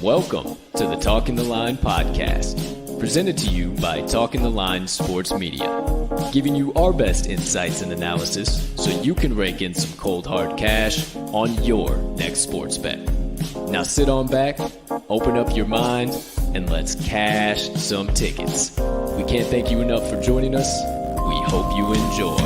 Welcome to the Talking the Line podcast, presented to you by Talking the Line Sports Media, giving you our best insights and analysis so you can rake in some cold hard cash on your next sports bet. Now sit on back, open up your mind, and let's cash some tickets. We can't thank you enough for joining us. We hope you enjoy.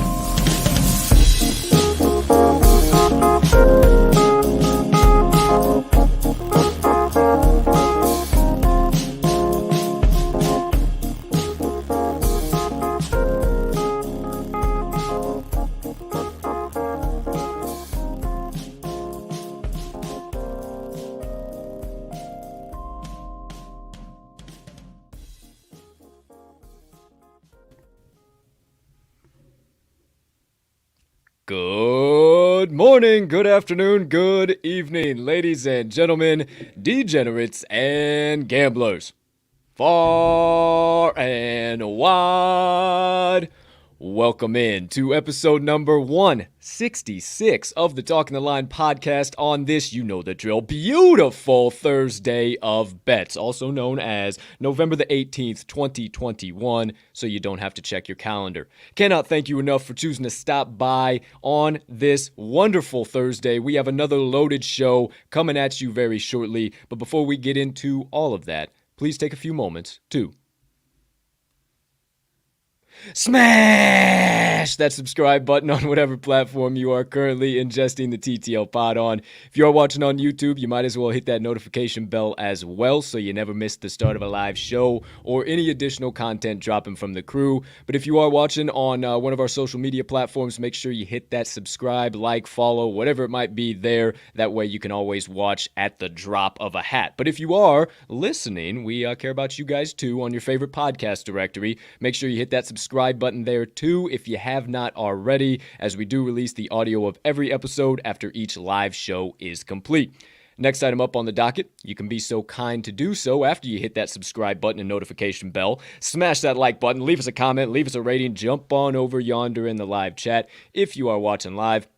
Good morning, good afternoon, good evening, ladies and gentlemen, degenerates and gamblers, far and wide. Welcome in to episode number 166 of the Talking the Line podcast on this, you know the drill, beautiful Thursday of bets, also known as November the 18th, 2021, so you don't have to check your calendar. Cannot thank you enough for choosing to stop by on this wonderful Thursday. We have another loaded show coming at you very shortly, but before we get into all of that, please take a few moments to smash that subscribe button on whatever platform you are currently ingesting the TTL Pod on. If you are watching on YouTube, you might as well hit that notification bell as well so you never miss the start of a live show or any additional content dropping from the crew. But if you are watching on one of our social media platforms, make sure you hit that subscribe, like, follow, whatever it might be there. That way you can always watch at the drop of a hat. But if you are listening, we care about you guys too on your favorite podcast directory. Make sure you hit that subscribe button there too if you have not already, as we do release the audio of every episode after each live show is complete. Next item up on the docket, you can be so kind to do so after you hit that subscribe button and notification bell. Smash that like button, leave us a comment, leave us a rating, jump on over yonder in the live chat if you are watching live.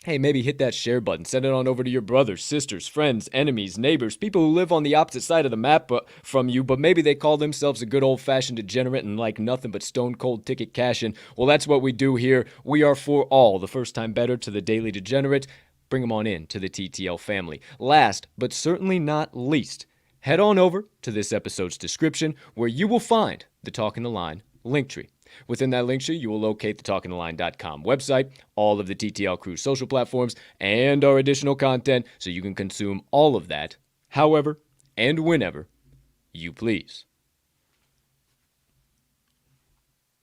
Hey, maybe hit that share button. Send it on over to your brothers, sisters, friends, enemies, neighbors, people who live on the opposite side of the map from you, but maybe they call themselves a good old-fashioned degenerate and like nothing but stone-cold ticket cashing. Well, that's what we do here. We are for all, the first-time bettor to the daily degenerate. Bring them on in to the TTL family. Last, but certainly not least, head on over to this episode's description where you will find the Talking the Line linktree. Within that link tree, you will locate the TalkingTheLine.com website, all of the TTL Crew social platforms, and our additional content so you can consume all of that however and whenever you please.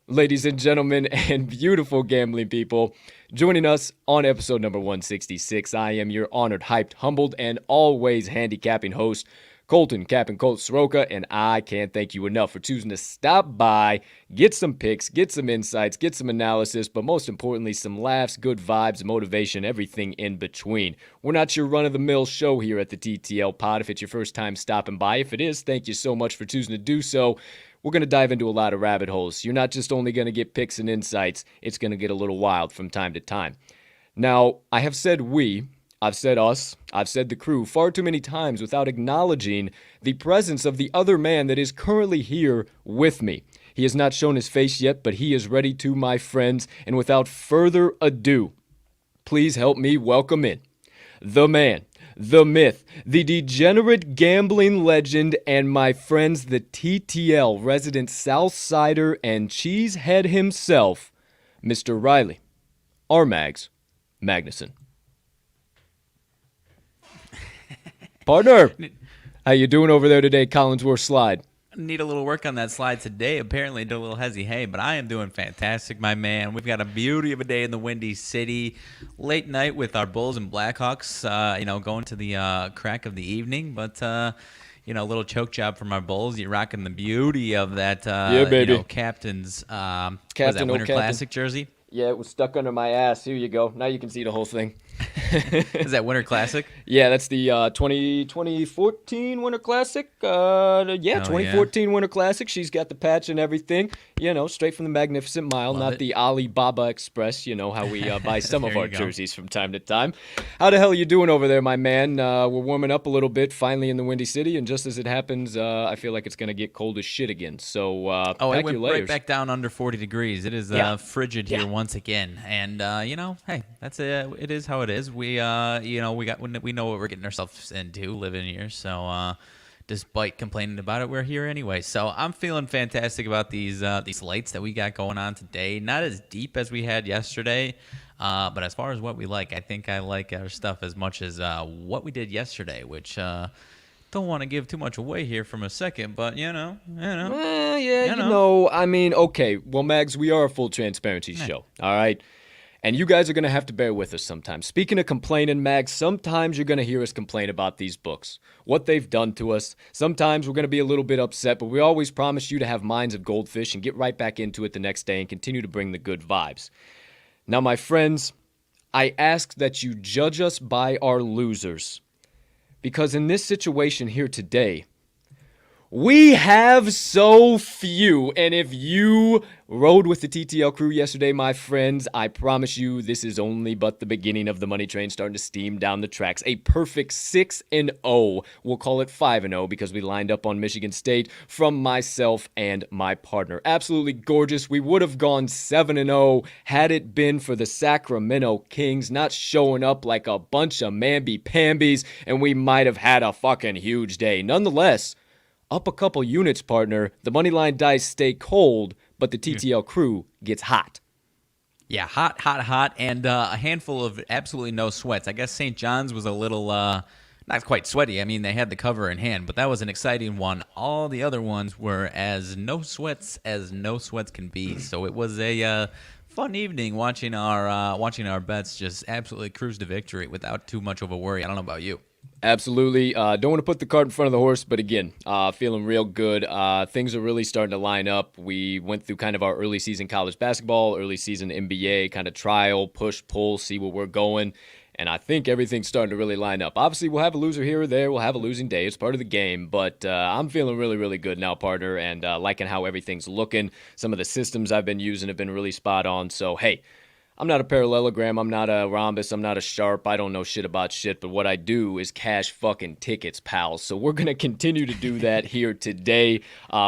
ladies and gentlemen, and beautiful gambling people. Joining us on episode number 166, I am your honored, hyped, humbled, and always handicapping host, Colton Cap'n Colt Soroka, and I can't thank you enough for choosing to stop by, get some picks, get some insights, get some analysis, but most importantly, some laughs, good vibes, motivation, everything in between. We're not your run-of-the-mill show here at the TTL Pod. If it's your first time stopping by, if it is, thank you so much for choosing to do so. We're going to dive into a lot of rabbit holes. You're not just only going to get picks and insights, it's going to get a little wild from time to time. Now, I have said we, I've said us, I've said the crew far too many times without acknowledging the presence of the other man that is currently here with me. He has not shown his face yet, but he is ready to, my friends. And without further ado, please help me welcome in the man, the myth, the degenerate gambling legend, and my friends, the TTL resident Southsider and cheesehead himself, Mr. Riley RMags Magnuson. Partner, how you doing over there today, Collinsworth Slide? Need a little work on that slide today. Apparently did a little hezzy hay, but I am doing fantastic, my man. We've got a beauty of a day in the Windy City. Late night with our Bulls and Blackhawks, going to the crack of the evening. But, a little choke job from our Bulls. You're rocking the beauty of that, captain's Captain Winter Captain. Classic jersey. Yeah, it was stuck under my ass. Here you go. Now you can see the whole thing. Is that Winter Classic? Yeah, that's the 2014 Winter Classic. 2014 Winter Classic. She's got the patch and everything. Straight from the Magnificent Mile, Love not it. the Alibaba Express. You know how we buy some of There our you go. jerseys from time to time. How the hell are you doing over there, my man? We're warming up a little bit finally in the Windy City, and just as it happens, I feel like it's going to get cold as shit again. So It pack went your layers. right back down under 40 degrees. It is frigid here once again, and hey, that's it is how it is. We we know what we're getting ourselves into living here. So despite complaining about it, we're here anyway. So I'm feeling fantastic about these slates that we got going on today. Not as deep as we had yesterday, but as far as what we like, I think I like our stuff as much as what we did yesterday, which. Don't want to give too much away here from a second, but I mean, okay. Well, Mags, we are a full transparency show, all right? And you guys are going to have to bear with us sometimes. Speaking of complaining, Mags, sometimes you're going to hear us complain about these books, what they've done to us. Sometimes we're going to be a little bit upset, but we always promise you to have minds of goldfish and get right back into it the next day and continue to bring the good vibes. Now, my friends, I ask that you judge us by our losers. Because in this situation here today, we have so few. And if you rode with the TTL crew yesterday, my friends, I promise you this is only but the beginning of the money train starting to steam down the tracks. A perfect 6-0. We'll call it 5-0 because we lined up on Michigan State from myself and my partner. Absolutely gorgeous. We would have gone 7-0 had it been for the Sacramento Kings not showing up like a bunch of mamby-pambies, and we might have had a fucking huge day. Nonetheless, up a couple units, partner. The Moneyline Dice stay cold, but the TTL crew gets hot. Yeah, hot, and a handful of absolutely no sweats. I guess St. John's was a little, not quite sweaty. I mean, they had the cover in hand, but that was an exciting one. All the other ones were as no sweats can be. So it was a fun evening watching our bets just absolutely cruise to victory without too much of a worry. I don't know about you. Absolutely. Don't want to put the cart in front of the horse, but again, feeling real good. Things are really starting to line up. We went through kind of our early season college basketball, early season NBA, kind of trial, push, pull, see where we're going. And I think everything's starting to really line up. Obviously, we'll have a loser here or there. We'll have a losing day. It's part of the game. But I'm feeling really, really good now, partner, and liking how everything's looking. Some of the systems I've been using have been really spot on. So, hey, I'm not a parallelogram, I'm not a rhombus, I'm not a sharp, I don't know shit about shit, but what I do is cash fucking tickets, pals. So we're going to continue to do that here today.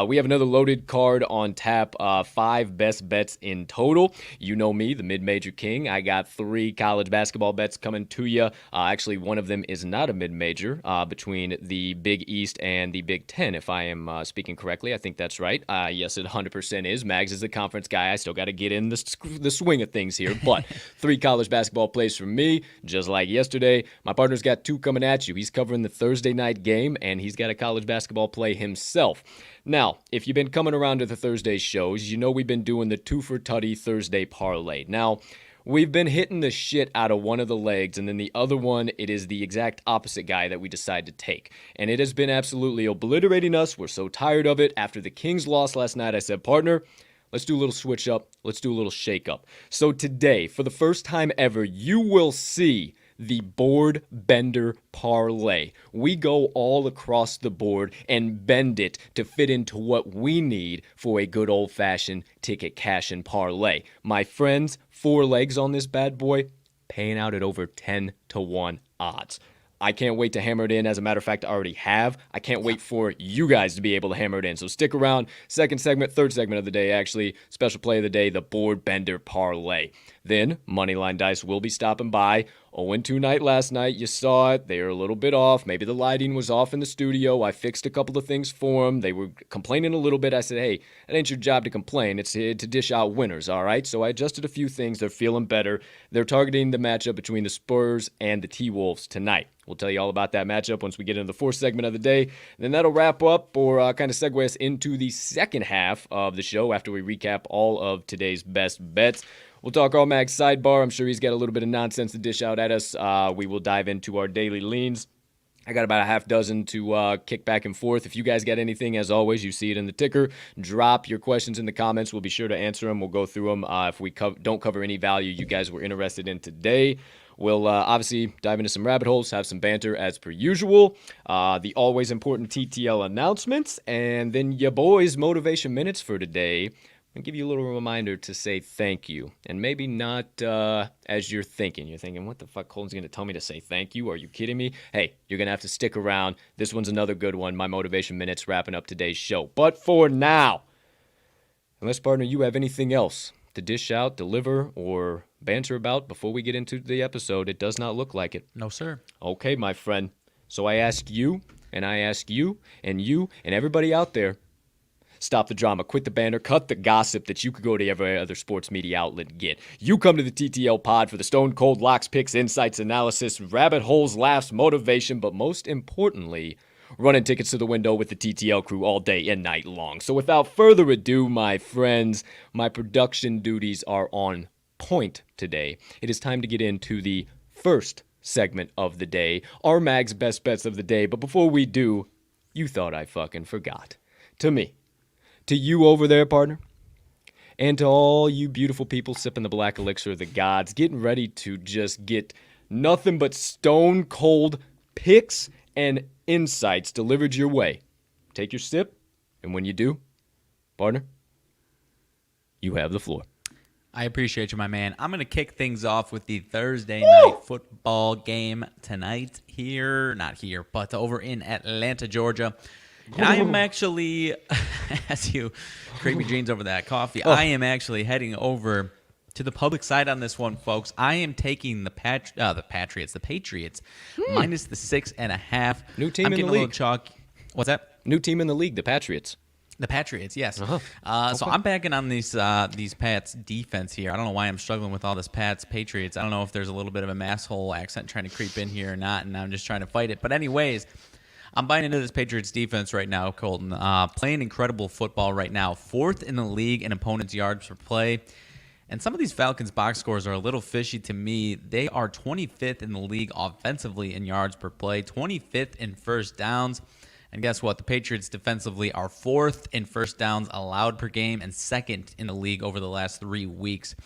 We have another loaded card on tap, 5 best bets in total. You know me, the mid-major king. I got 3 college basketball bets coming to you. Actually, one of them is not a mid-major, between the Big East and the Big Ten, if I am speaking correctly. I think that's right. Yes, it 100% is. Mags is the conference guy. I still got to get in the swing of things here. But 3 college basketball plays from me, just like yesterday. My partner's got 2 coming at you. He's covering the Thursday night game, and he's got a college basketball play himself. Now, if you've been coming around to the Thursday shows, you know we've been doing the 2 for Tutty Thursday parlay. Now, we've been hitting the shit out of one of the legs, and then the other one, it is the exact opposite guy that we decide to take. And it has been absolutely obliterating us. We're so tired of it. After the Kings lost last night, I said, partner, let's do a little switch up. Let's do a little shake up. So today, for the first time ever, you will see the Board Bender Parlay. We go all across the board and bend it to fit into what we need for a good old-fashioned ticket cash and parlay. My friends, 4 legs on this bad boy, paying out at over 10-1 odds. I can't wait to hammer it in. As a matter of fact, I already have. I can't wait for you guys to be able to hammer it in. So stick around. Third segment of the day, actually. Special play of the day, the Board Bender Parlay. Then, Moneyline Dice will be stopping by. 0-2 night last night. You saw it. They were a little bit off. Maybe the lighting was off in the studio. I fixed a couple of things for them. They were complaining a little bit. I said, hey, it ain't your job to complain. It's to dish out winners, all right? So I adjusted a few things. They're feeling better. They're targeting the matchup between the Spurs and the T-Wolves tonight. We'll tell you all about that matchup once we get into the 4th segment of the day. And then that'll wrap up or kind of segue us into the second half of the show after we recap all of today's best bets. We'll talk RMags Sidebar. I'm sure he's got a little bit of nonsense to dish out at us. We will dive into our daily leans. I got about a half dozen to kick back and forth. If you guys got anything, as always, you see it in the ticker. Drop your questions in the comments. We'll be sure to answer them. We'll go through them. If we don't cover any value you guys were interested in today, we'll obviously dive into some rabbit holes, have some banter as per usual, the always important TTL announcements, and then your boys' motivation minutes for today. And give you a little reminder to say thank you. And maybe not as you're thinking. You're thinking, what the fuck, Colton's going to tell me to say thank you? Are you kidding me? Hey, you're going to have to stick around. This one's another good one. My motivation minutes wrapping up today's show. But for now, unless, partner, you have anything else to dish out, deliver, or banter about before we get into the episode, it does not look like it. No, sir. Okay, my friend. So I ask you, and everybody out there, stop the drama, quit the banter, cut the gossip that you could go to every other sports media outlet and get. You come to the TTL Pod for the stone cold locks, picks, insights, analysis, rabbit holes, laughs, motivation, but most importantly, running tickets to the window with the TTL crew all day and night long. So without further ado, my friends, my production duties are on point today. It is time to get into the first segment of the day, RMags best bets of the day. But before we do, you thought I fucking forgot. To me, to you over there, partner, and to all you beautiful people sipping the black elixir of the gods, getting ready to just get nothing but stone cold picks and insights delivered your way. Take your sip, and when you do, partner, you have the floor. I appreciate you, my man. I'm going to kick things off with the Thursday night football game tonight but over in Atlanta, Georgia. And I am actually, as you creepy jeans over that coffee, I am actually heading over to the public side on this one, folks. I am taking the Patriots, minus the 6.5. New team I'm in the getting a league. little chalk. What's that? New team in the league, the Patriots. The Patriots, yes. Okay. So I'm backing on these Pats defense here. I don't know why I'm struggling with all this Patriots. I don't know if there's a little bit of a masshole accent trying to creep in here or not, and I'm just trying to fight it. But anyways, I'm buying into this Patriots defense right now, Colton. Playing incredible football right now. 4th in the league in opponents' yards per play. And some of these Falcons box scores are a little fishy to me. They are 25th in the league offensively in yards per play, 25th in first downs. And guess what? The Patriots defensively are 4th in first downs allowed per game and 2nd in the league over the last 3 weeks.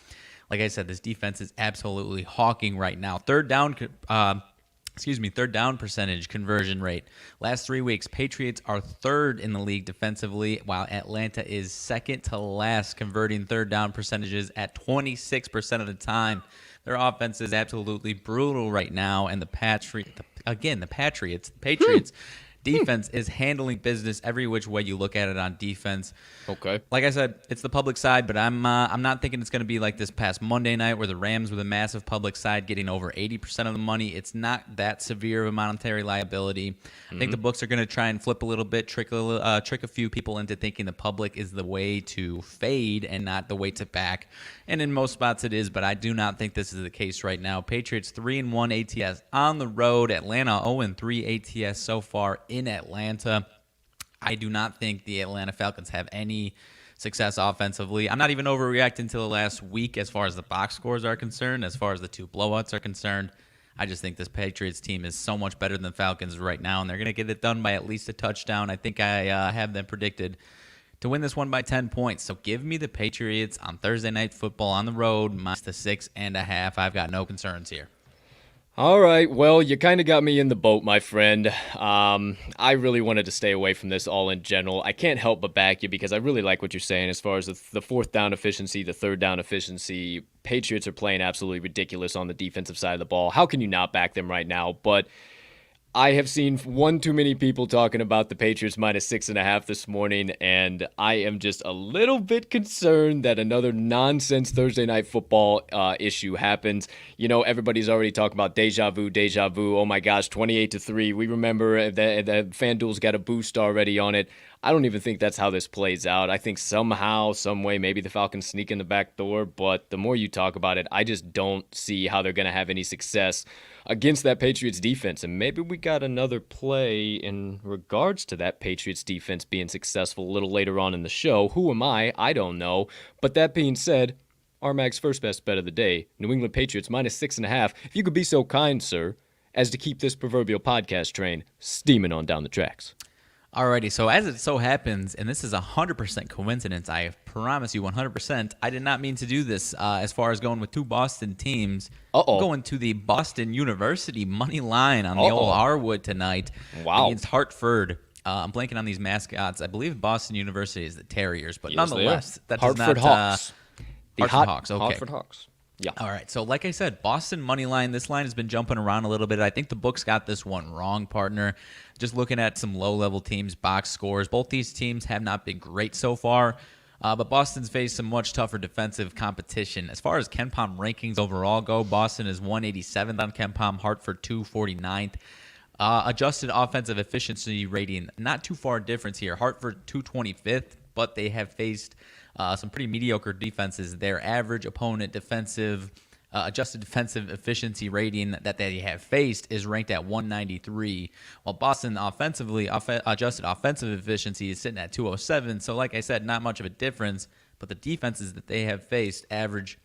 Like I said, this defense is absolutely hawking right now. Third down percentage conversion rate. Last 3 weeks, Patriots are 3rd in the league defensively, while Atlanta is 2nd to last, converting third down percentages at 26% of the time. Their offense is absolutely brutal right now, and the Patriots Defense is handling business every which way you look at it on defense. Okay. Like I said, it's the public side, but I'm not thinking it's going to be like this past Monday night where the Rams with a massive public side getting over 80% of the money. It's not that severe of a monetary liability. I think the books are going to try and flip a little bit, trick a few people into thinking the public is the way to fade and not the way to back. And in most spots it is, but I do not think this is the case right now. Patriots 3-1 ATS on the road. Atlanta 0-3 ATS so far in Atlanta. I do not think the Atlanta Falcons have any success offensively. I'm not even overreacting to the last week as far as the box scores are concerned, as far as the 2 blowouts are concerned. I just think this Patriots team is so much better than the Falcons right now, and they're going to get it done by at least a touchdown. I think I have them predicted to win this one by 10 points. So give me the Patriots on Thursday Night Football on the road, minus the 6.5. I've got no concerns here. All right, well, you kind of got me in the boat, my friend. I really wanted to stay away from this all in general. I can't help but back you because I really like what you're saying as far as the 4th down efficiency, the 3rd down efficiency. Patriots are playing absolutely ridiculous on the defensive side of the ball. How can you not back them right now? But I have seen one too many people talking about the Patriots minus 6.5 this morning, and I am just a little bit concerned that another nonsense Thursday Night Football issue happens. You know, everybody's already talking about deja vu. Oh my gosh, 28-3. We remember that FanDuel's got a boost already on it. I don't even think that's how this plays out. I think somehow, some way, maybe the Falcons sneak in the back door, but the more you talk about it, I just don't see how they're going to have any success against that Patriots defense. And maybe we got another play in regards to that Patriots defense being successful a little later on in the show. Who am I? I don't know. But that being said, RMags first best bet of the day, New England Patriots minus 6.5. If you could be so kind, sir, as to keep this proverbial podcast train steaming on down the tracks. Alrighty, so as it so happens, and this is 100% coincidence, I promise you 100%, I did not mean to do this as far as going with 2 Boston teams. I'm going to the Boston University money line on the old Harwood tonight against Hartford. I'm blanking on these mascots. I believe Boston University is the Terriers, but nonetheless, that does Hartford not... Hawks. Hartford Hawks, okay. Hartford Hawks. Yeah. All right. So like I said, Boston money line. This line has been jumping around a little bit. I think the books got this one wrong, partner. Just looking at some low-level teams, box scores. Both these teams have not been great so far, but Boston's faced some much tougher defensive competition. As far as KenPom rankings overall go, Boston is 187th on KenPom, Hartford 249th. Adjusted offensive efficiency rating, not too far difference here. Hartford 225th, but they have faced some pretty mediocre defenses. Their average opponent defensive adjusted defensive efficiency rating that they have faced is ranked at 193, while Boston offensively adjusted offensive efficiency is sitting at 207. So like I said, not much of a difference, but the defenses that they have faced average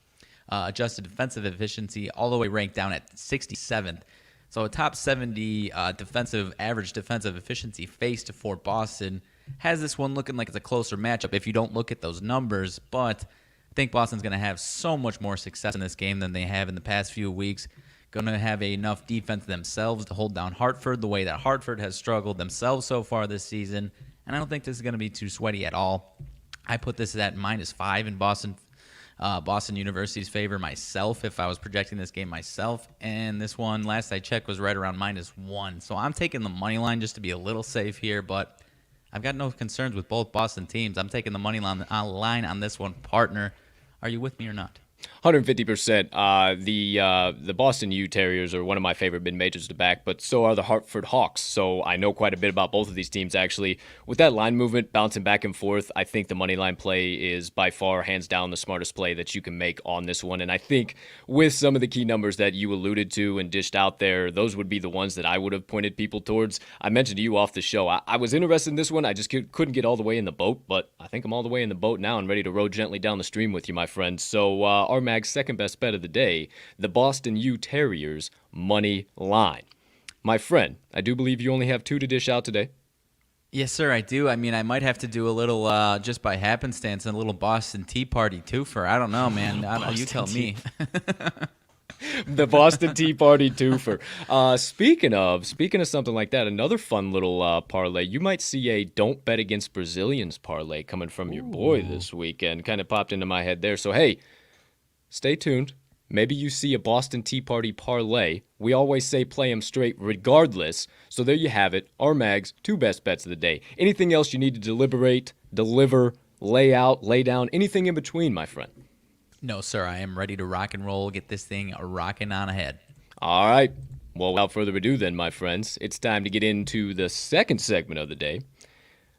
adjusted defensive efficiency all the way ranked down at 67th. So a top 70 average defensive efficiency faced for Boston has this one looking like it's a closer matchup if you don't look at those numbers, but I think Boston's going to have so much more success in this game than they have in the past few weeks. Going to have enough defense themselves to hold down Hartford the way that Hartford has struggled themselves so far this season, and I don't think this is going to be too sweaty at all. I put this at -5 in Boston University's favor myself if I was projecting this game myself, and this one, last I checked, was right around -1. So I'm taking the money line just to be a little safe here, but I've got no concerns with both Boston teams. I'm taking the money line on this one, partner. Are you with me or not? 150%. The Boston U Terriers are one of my favorite mid-majors to back, but so are the Hartford Hawks. So I know quite a bit about both of these teams, actually. With that line movement bouncing back and forth, I think the money line play is by far, hands down, the smartest play that you can make on this one. And I think with some of the key numbers that you alluded to and dished out there, those would be the ones that I would have pointed people towards. I mentioned to you off the show, I was interested in this one. I just couldn't get all the way in the boat, but I think I'm all the way in the boat now and ready to row gently down the stream with you, my friend. So RMags' second best bet of the day, the Boston U Terriers money line. My friend, I do believe you only have 2 to dish out today. Yes, sir, I do. I mean, I might have to do a little, just by happenstance, a little Boston Tea Party twofer. I don't know, man. You tell me. The Boston Tea Party twofer. Speaking of something like that, another fun little parlay. You might see a don't bet against Brazilians parlay coming from your boy this weekend. Kind of popped into my head there. So, hey, stay tuned. Maybe you see a Boston Tea Party parlay. We always say play them straight regardless. So there you have it. RMags, 2 best bets of the day. Anything else you need to deliberate, deliver, lay out, lay down, anything in between, my friend? No, sir. I am ready to rock and roll, get this thing rocking on ahead. All right. Well, without further ado then, my friends, it's time to get into the second segment of the day.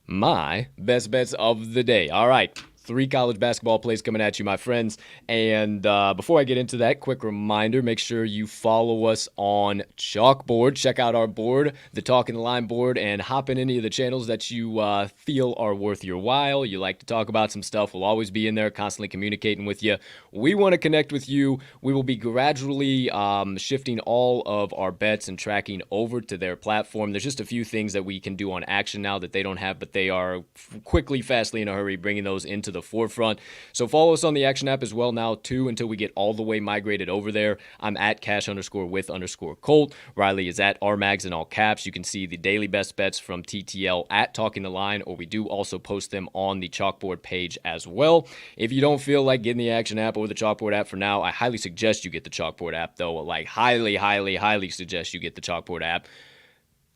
My best bets of the day. All right. 3 college basketball plays coming at you, my friends. And before I get into that, quick reminder, make sure you follow us on Chalkboard. Check out our board, the Talking the Line board, and hop in any of the channels that you feel are worth your while. You like to talk about some stuff. We'll always be in there constantly communicating with you. We want to connect with you. We will be gradually shifting all of our bets and tracking over to their platform. There's just a few things that we can do on Action now that they don't have, but they are quickly, fastly, in a hurry, bringing those into the forefront. So follow us on the Action app as well now too until we get all the way migrated over there. I'm at cash_with_Colt. Riley is at RMags in all caps. You can see the daily best bets from TTL at Talking the Line, or we do also post them on the Chalkboard page as well. If you don't feel like getting the Action app or the Chalkboard app for now, I highly suggest you get the Chalkboard app though. Like highly suggest you get the Chalkboard app.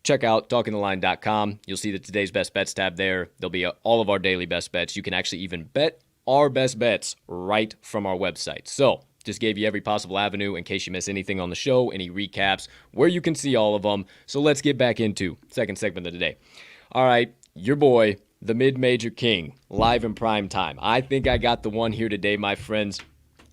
Check out talkingtheline.com. You'll see the today's best bets tab there. There'll be all of our daily best bets. You can actually even bet our best bets right from our website. So just gave you every possible avenue in case you miss anything on the show, any recaps, where you can see all of them. So let's get back into second segment of the day. All right, your boy, the mid-major king, live in prime time. I think I got the one here today, my friends.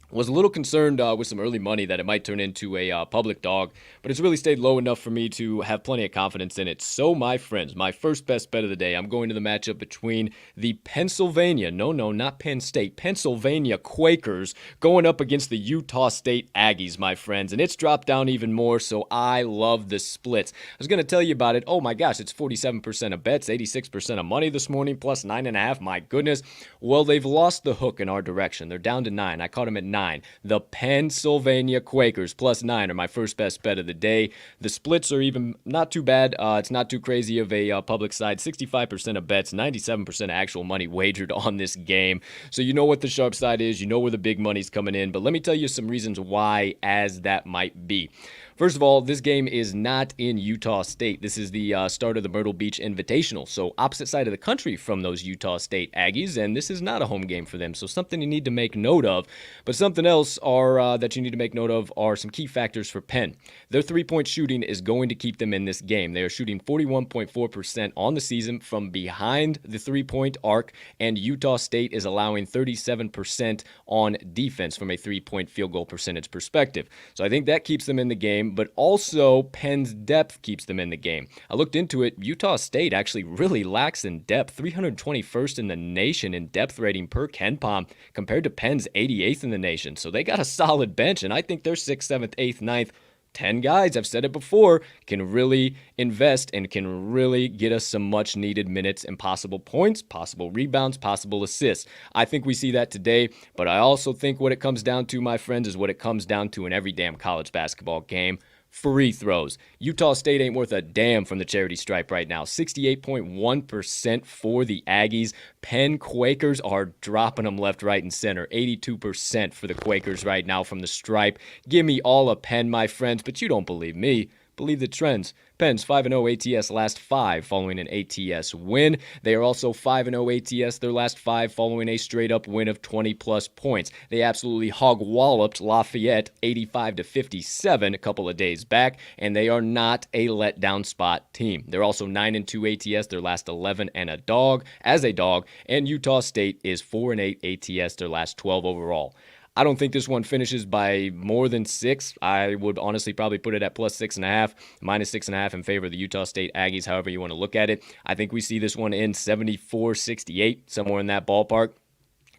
Was a little concerned with some early money that it might turn into a public dog, but it's really stayed low enough for me to have plenty of confidence in it. So, my friends, my first best bet of the day, I'm going to the matchup between the Pennsylvania, not Penn State, Pennsylvania Quakers going up against the Utah State Aggies, my friends, and it's dropped down even more, so I love the splits. I was going to tell you about it. Oh my gosh, it's 47% of bets, 86% of money this morning, plus 9.5. My goodness. Well, they've lost the hook in our direction. They're down to 9. I caught them at 9. The Pennsylvania Quakers plus 9 are my first best bet of the day. The splits are even not too bad. It's not too crazy of a public side. 65% of bets, 97% of actual money wagered on this game. So you know what the sharp side is. You know where the big money's coming in. But let me tell you some reasons why as that might be. First of all, this game is not in Utah State. This is the start of the Myrtle Beach Invitational, so opposite side of the country from those Utah State Aggies, and this is not a home game for them, so something you need to make note of. But something else that you need to make note of are some key factors for Penn. Their three-point shooting is going to keep them in this game. They are shooting 41.4% on the season from behind the three-point arc, and Utah State is allowing 37% on defense from a three-point field goal percentage perspective. So I think that keeps them in the game. But also Penn's depth keeps them in the game. I looked into it. Utah State actually really lacks in depth, 321st in the nation in depth rating per KenPom compared to Penn's 88th in the nation. So they got a solid bench, and I think they're 6th, 7th, 8th, 9th. 10 guys, I've said it before, can really invest and can really get us some much needed minutes and possible points, possible rebounds, possible assists. I think we see that today, but I also think what it comes down to, my friends, is what it comes down to in every damn college basketball game. Free throws. Utah State ain't worth a damn from the charity stripe right now. 68.1% for the Aggies. Penn Quakers are dropping them left, right, and center. 82% for the Quakers right now from the stripe. Give me all a Penn, my friends, but you don't believe me. Believe the trends. Penn's 5-0 ATS last 5 following an ATS win. They are also 5-0 ATS their last 5 following a straight-up win of 20-plus points. They absolutely hog-walloped Lafayette 85-57 a couple of days back, and they are not a letdown spot team. They're also 9-2 ATS their last 11 and a dog, and Utah State is 4-8 ATS their last 12 overall. I don't think this one finishes by more than 6. I would honestly probably put it at plus 6.5, minus 6.5 in favor of the Utah State Aggies, however you want to look at it. I think we see this one in 74-68, somewhere in that ballpark.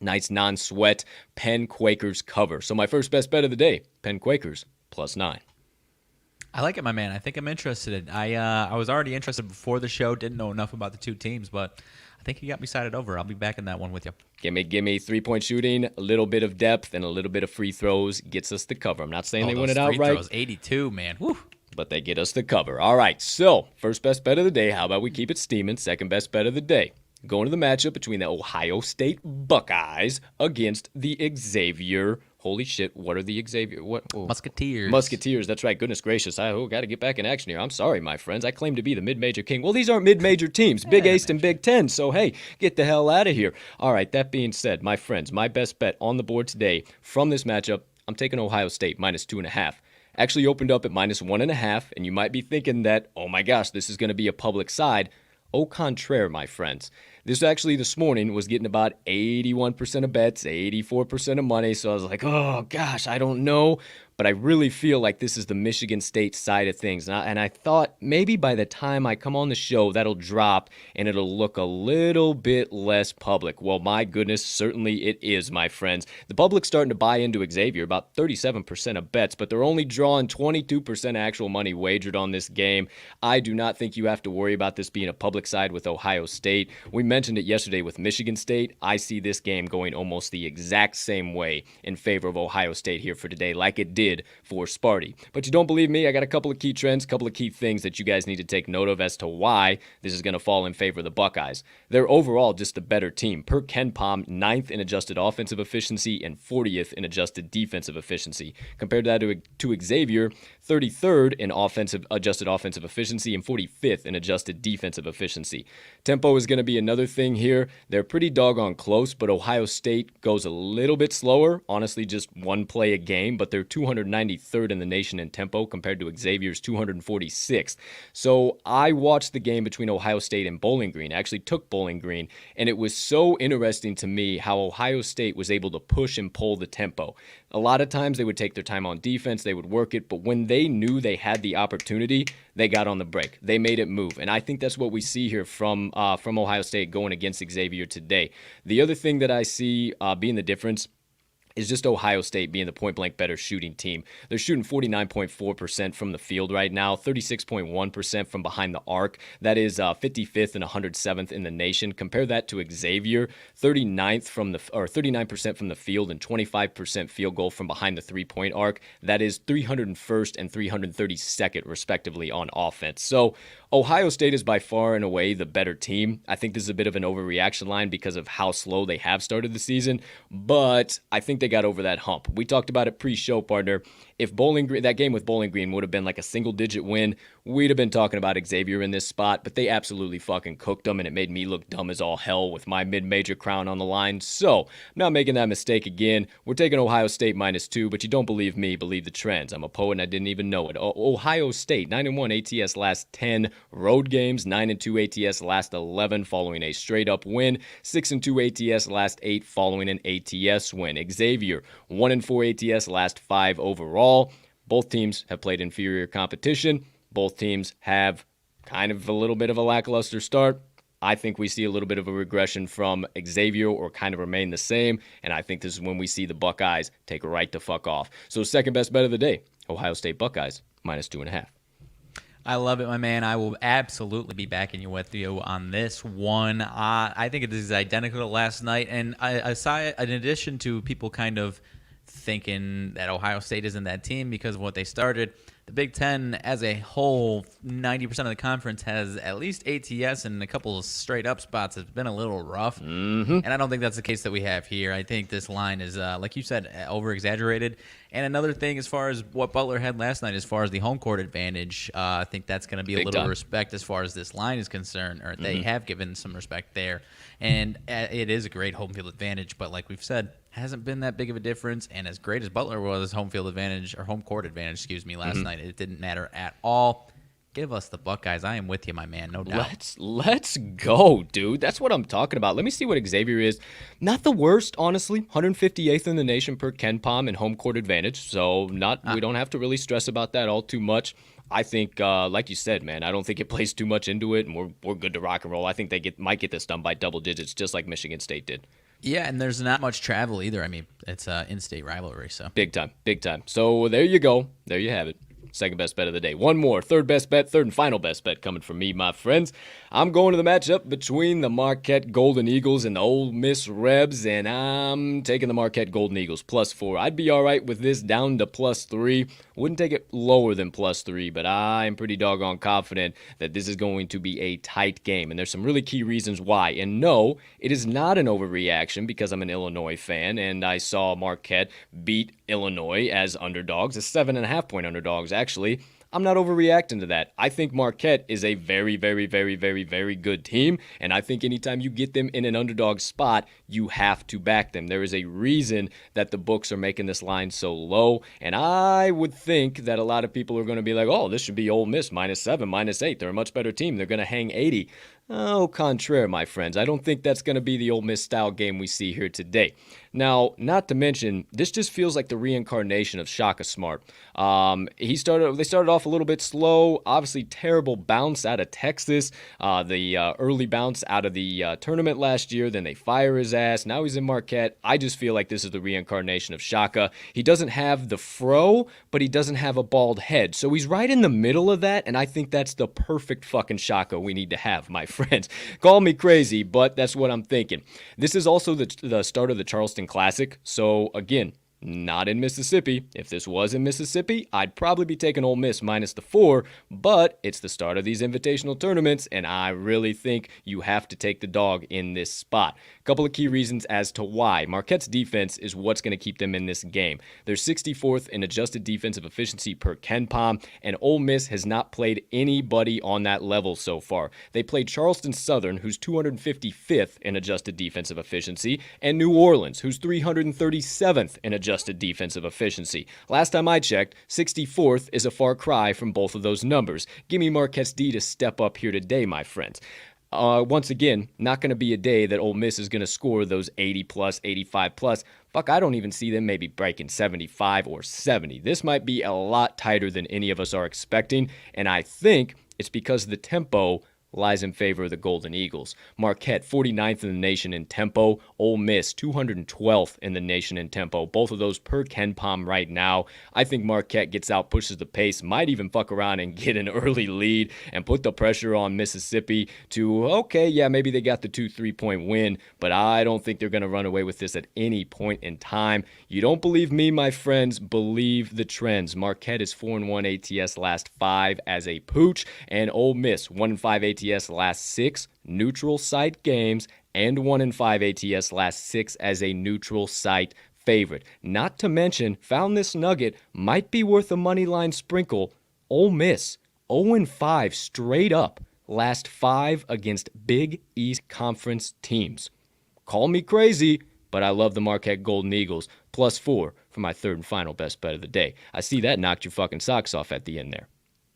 Nice non-sweat Penn Quakers cover. So my first best bet of the day, Penn Quakers plus 9. I like it, my man. I think I'm interested. I was already interested before the show. Didn't know enough about the two teams, but I think you got me sided over. I'll be back in that one with you. Give me 3-point shooting, a little bit of depth, and a little bit of free throws gets us the cover. I'm not saying they win it outright. Free throws, 82, man. Woo. But they get us the cover. All right, so first best bet of the day. How about we keep it steaming? Second best bet of the day. Going to the matchup between the Ohio State Buckeyes against the Xavier Holy shit, what are the Xavier? What? Oh. Musketeers. Musketeers, that's right. Goodness gracious. I got to get back in action here. I'm sorry, my friends. I claim to be the mid-major king. Well, these aren't mid-major teams. Big East and Big Ten. So, hey, get the hell out of here. All right, that being said, my friends, my best bet on the board today from this matchup, I'm taking Ohio State minus 2.5. Actually opened up at minus 1.5, and you might be thinking that, oh my gosh, this is going to be a public side. Au contraire, my friends. This actually this morning was getting about 81% of bets, 84% of money. So I was like, oh gosh, I don't know. But I really feel like this is the Michigan State side of things. And I thought maybe by the time I come on the show, that'll drop and it'll look a little bit less public. Well, my goodness, certainly it is, my friends. The public's starting to buy into Xavier, about 37% of bets, but they're only drawing 22% actual money wagered on this game. I do not think you have to worry about this being a public side with Ohio State. We mentioned it yesterday with Michigan State. I see this game going almost the exact same way in favor of Ohio State here for today, like it did for Sparty. But you don't believe me? I got a couple of key trends, couple of key things that you guys need to take note of as to why this is going to fall in favor of the Buckeyes. They're overall just a better team. Per KenPom, 9th in adjusted offensive efficiency and 40th in adjusted defensive efficiency. Compared to that to Xavier, 33rd in adjusted offensive efficiency and 45th in adjusted defensive efficiency. Tempo is going to be another thing here. They're pretty doggone close, but Ohio State goes a little bit slower. Honestly, just one play a game, but they're 293rd in the nation in tempo compared to Xavier's 246th. So I watched the game between Ohio State and Bowling Green. I actually took Bowling Green, and it was so interesting to me how Ohio State was able to push and pull the tempo. A lot of times they would take their time on defense, they would work it, but when they knew they had the opportunity, they got on the break. They made it move, and I think that's what we see here from Ohio State going against Xavier today. The other thing that I see being the difference is just Ohio State being the point-blank better shooting team. They're shooting 49.4% from the field right now, 36.1% from behind the arc. That is 55th and 107th in the nation. Compare that to Xavier, 39th from the 39% from the field and 25% field goal from behind the three-point arc. That is 301st and 332nd respectively on offense. So Ohio State is by far and away the better team. I think this is a bit of an overreaction line because of how slow they have started the season, but I think they got over that hump. We talked about it pre-show, partner. If that game with Bowling Green would have been like a single-digit win, we'd have been talking about Xavier in this spot, but they absolutely fucking cooked them, and it made me look dumb as all hell with my mid-major crown on the line. So, I'm not making that mistake again. We're taking Ohio State -2, but you don't believe me, believe the trends. I'm a poet and I didn't even know it. Ohio State, 9-1 ATS last 10 road games, 9-2 ATS last 11 following a straight-up win, 6-2 ATS last 8 following an ATS win. Xavier, 1-4 ATS last 5 overall. Both teams have played inferior competition. Both teams have kind of a little bit of a lackluster start. I think we see a little bit of a regression from Xavier or kind of remain the same, and I think this is when we see the Buckeyes take right the fuck off. So second best bet of the day, Ohio State Buckeyes, -2.5. I love it, my man. I will absolutely be backing you with you on this one. I think it is identical to last night, and in addition to people kind of thinking that Ohio State isn't that team because of what they started, the Big Ten as a whole, 90% of the conference has at least ATS and a couple of straight-up spots. It's been a little rough, and I don't think that's the case that we have here. I think this line is, like you said, over-exaggerated. And another thing as far as what Butler had last night as far as the home court advantage, I think that's going to be a little respect as far as this line is concerned, or they have given some respect there. And it is a great home field advantage, but like we've said, hasn't been that big of a difference. And as great as Butler was home field advantage, or home court advantage, last night, it didn't matter at all. Give us the Buckeyes. I am with you, my man, no doubt. Let's go, dude. That's what I'm talking about. Let me see what Xavier is. Not the worst, honestly. 158th in the nation per KenPom and home court advantage. So we don't have to really stress about that all too much. I think, like you said, man, I don't think it plays too much into it, and we're good to rock and roll. I think they might get this done by double digits, just like Michigan State did. Yeah, and there's not much travel either. I mean, it's an in-state rivalry, so big time. So there you go. There you have it. second best bet of the day. One more, third best bet, third and final best bet coming from me, my friends. I'm going to the matchup between the Marquette Golden Eagles and the Ole Miss Rebs, and I'm taking the Marquette Golden Eagles +4. I'd be all right with this down to +3. Wouldn't take it lower than +3, but I'm pretty doggone confident that this is going to be a tight game, and there's some really key reasons why. And no, it is not an overreaction because I'm an Illinois fan, and I saw Marquette beat Illinois as underdogs, as 7.5-point underdogs, actually. I'm not overreacting to that. I think Marquette is a very, very, very, very, very good team, and I think anytime you get them in an underdog spot, you have to back them. There is a reason that the books are making this line so low, and I would think that a lot of people are going to be like, oh, this should be Ole Miss -7, -8. They're a much better team. They're going to hang 80. Au contraire, my friends. I don't think that's going to be the Ole Miss style game we see here today. Now, not to mention, this just feels like the reincarnation of Shaka Smart. They started off a little bit slow. Obviously, terrible bounce out of Texas. The early bounce out of the tournament last year. Then they fire his ass. Now he's in Marquette. I just feel like this is the reincarnation of Shaka. He doesn't have the fro, but he doesn't have a bald head. So he's right in the middle of that, and I think that's the perfect fucking Shaka we need to have, my friends. Call me crazy, but that's what I'm thinking. This is also the start of the Charleston Classic, so again, not in Mississippi. If this was in Mississippi, I'd probably be taking Ole Miss -4, but it's the start of these invitational tournaments, and I really think you have to take the dog in this spot. A couple of key reasons as to why. Marquette's defense is what's going to keep them in this game. They're 64th in adjusted defensive efficiency per KenPom, and Ole Miss has not played anybody on that level so far. They played Charleston Southern, who's 255th in adjusted defensive efficiency, and New Orleans, who's 337th in adjusted defensive efficiency. Last time I checked, 64th is a far cry from both of those numbers. Give me Marquette's D to step up here today, my friends. Once again, not going to be a day that Ole Miss is going to score those 80+, 85+. Fuck, I don't even see them maybe breaking 75 or 70. This might be a lot tighter than any of us are expecting, and I think it's because the tempo lies in favor of the Golden Eagles. Marquette, 49th in the nation in tempo. Ole Miss, 212th in the nation in tempo. Both of those per KenPom right now. I think Marquette gets out, pushes the pace, might even fuck around and get an early lead and put the pressure on Mississippi to, okay, yeah, maybe they got the 2-3-point win, but I don't think they're going to run away with this at any point in time. You don't believe me, my friends? Believe the trends. Marquette is 4-1 ATS last 5 as a pooch, and Ole Miss, 1-5 ATS last 6 neutral site games, and 1-5 ATS last 6 as a neutral site favorite. Not to mention, found this nugget might be worth a money line sprinkle. Ole Miss, 0-5 straight up last 5 against Big East Conference teams. Call me crazy, but I love the Marquette Golden Eagles. +4 for my third and final best bet of the day. I see that knocked your fucking socks off at the end there.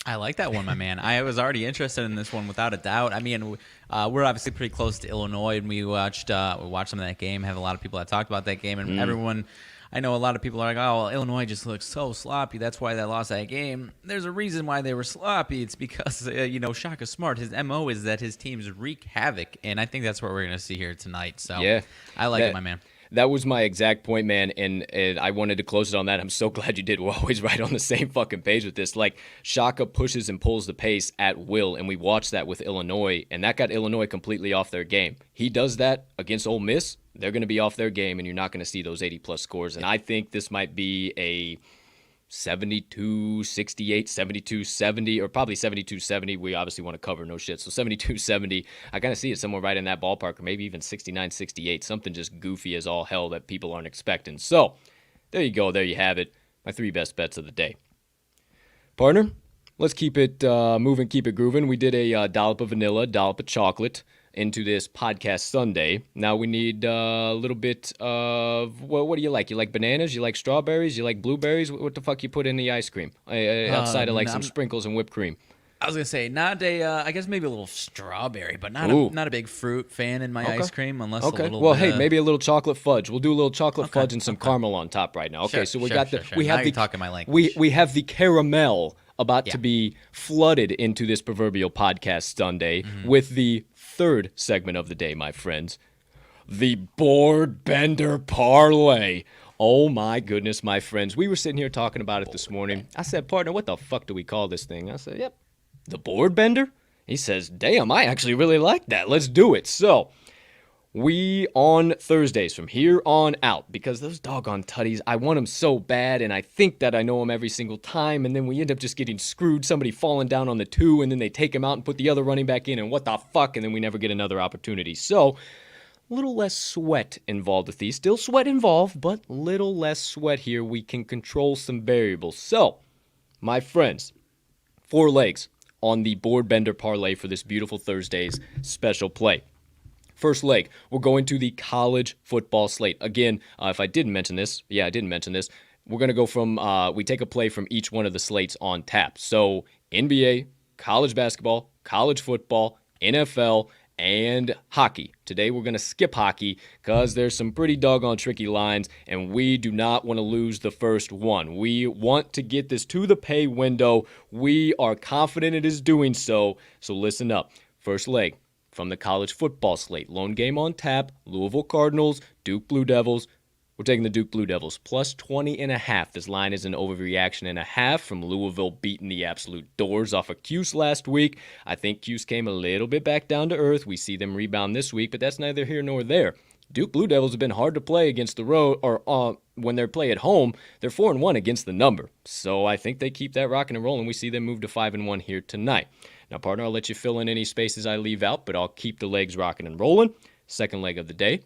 I like that one, my man. I was already interested in this one without a doubt. I mean, we're obviously pretty close to Illinois, and we watched some of that game. Have a lot of people that talked about that game, and everyone. I know a lot of people are like, oh, well, Illinois just looks so sloppy. That's why they lost that game. There's a reason why they were sloppy. It's because, Shaka Smart, his MO is that his teams wreak havoc, and I think that's what we're going to see here tonight. So yeah, I like it, my man. That was my exact point, man, and I wanted to close it on that. I'm so glad you did. We're always right on the same fucking page with this. Like, Shaka pushes and pulls the pace at will, and we watched that with Illinois, and that got Illinois completely off their game. He does that against Ole Miss, they're going to be off their game, and you're not going to see those 80-plus scores. And I think this might be a 72-68, 72-70, or probably 72-70. We obviously want to cover no shit. So 72-70, I kind of see it somewhere right in that ballpark, or maybe even 69-68, something just goofy as all hell that people aren't expecting. So there you go. There you have it. My 3 best bets of the day. Partner, let's keep it moving, keep it grooving. We did a dollop of vanilla, dollop of chocolate into this podcast Sunday. Now we need a little bit of, well, what do you like? You like bananas? You like strawberries? You like blueberries? What the fuck you put in the ice cream? Outside of like some sprinkles and whipped cream. I was going to say, not I guess maybe a little strawberry, but not a big fruit fan in my ice cream, unless a little well, hey, maybe a little chocolate fudge. We'll do a little chocolate fudge and some caramel on top right now. Okay, so we got we have you're talking my language. We have the caramel about to be flooded into this proverbial podcast Sunday with the third segment of the day, my friends. The Board Bender Parlay. Oh my goodness, my friends. We were sitting here talking about it this morning. I said, partner, what the fuck do we call this thing? I said, yep, the Board Bender? He says, damn, I actually really like that. Let's do it. So, we on Thursdays from here on out, because those doggone tutties, I want them so bad, and I think that I know them every single time, and then we end up just getting screwed, somebody falling down on the 2, and then they take him out and put the other running back in, and what the fuck, and then we never get another opportunity. So, little less sweat involved with these. Still sweat involved, but little less sweat here. We can control some variables. So, my friends, 4 legs on the Board Bender Parlay for this beautiful Thursday's special play. First leg, we're going to the college football slate. Again, if I didn't mention this, I didn't mention this. We're going to go from, we take a play from each one of the slates on tap. So, NBA, college basketball, college football, NFL, and hockey. Today we're going to skip hockey because there's some pretty doggone tricky lines, and we do not want to lose the first one. We want to get this to the pay window. We are confident it is doing so, so listen up. First leg from the college football slate. Lone game on tap, Louisville Cardinals, Duke Blue Devils. We're taking the Duke Blue Devils, plus 20.5. This line is an overreaction and a half from Louisville beating the absolute doors off of Cuse last week. I think Cuse came a little bit back down to earth. We see them rebound this week, but that's neither here nor there. Duke Blue Devils have been hard to play against the road, or when they play at home, they're 4-1 against the number. So I think they keep that rocking and rolling. We see them move to 5-1 here tonight. Now, partner, I'll let you fill in any spaces I leave out, but I'll keep the legs rocking and rolling. Second leg of the day,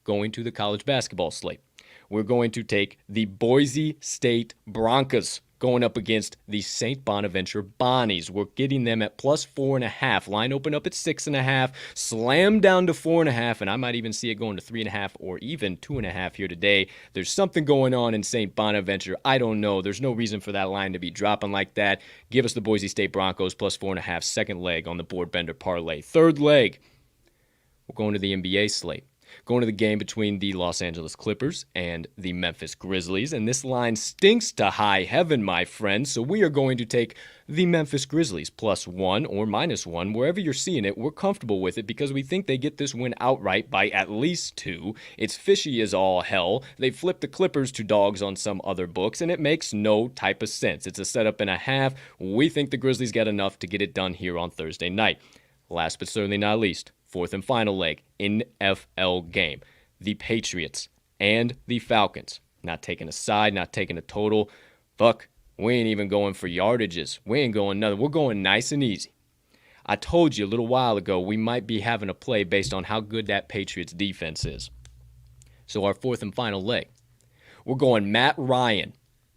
going to the college basketball slate. We're going to take the Boise State Broncos going up against the St. Bonaventure Bonnies. We're getting them at plus 4.5. Line open up at 6.5. Slam down to 4.5, and I might even see it going to 3.5 or even 2.5 here today. There's something going on in St. Bonaventure. I don't know. There's no reason for that line to be dropping like that. Give us the Boise State Broncos plus 4.5. Second leg on the Board Bender Parlay. Third leg, we're going to the NBA slate. Going to the game between the Los Angeles Clippers and the Memphis Grizzlies. And this line stinks to high heaven, my friends. So we are going to take the Memphis Grizzlies plus 1 or minus 1. Wherever you're seeing it, we're comfortable with it because we think they get this win outright by at least 2. It's fishy as all hell. They flipped the Clippers to dogs on some other books, and it makes no type of sense. It's a setup and a half. We think the Grizzlies got enough to get it done here on Thursday night. Last but certainly not least, fourth and final leg, NFL game. The Patriots and the Falcons. Not taking a side, not taking a total. Fuck, we ain't even going for yardages. We ain't going nothing. We're going nice and easy. I told you a little while ago we might be having a play based on how good that Patriots defense is. So our fourth and final leg, we're going Matt Ryan.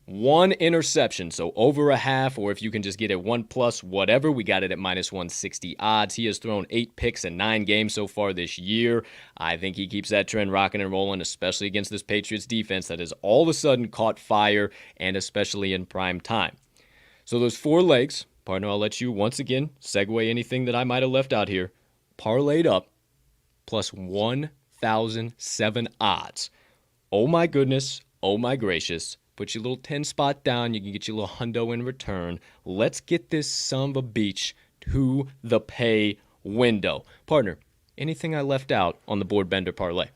1 interception, so over a half, or if you can just get it 1+, whatever, we got it at minus 160 odds. He has thrown 8 picks in 9 games so far this year. I think he keeps that trend rocking and rolling, especially against this Patriots defense that has all of a sudden caught fire, and especially in prime time. So those 4 legs, partner, I'll let you once again segue anything that I might have left out here, parlayed up, plus 1,007 odds. Oh my goodness, oh my gracious. Put your little 10 spot down. You can get your little hundo in return. Let's get this son of a beach to the pay window. Partner, anything I left out on the Board Bender Parlay?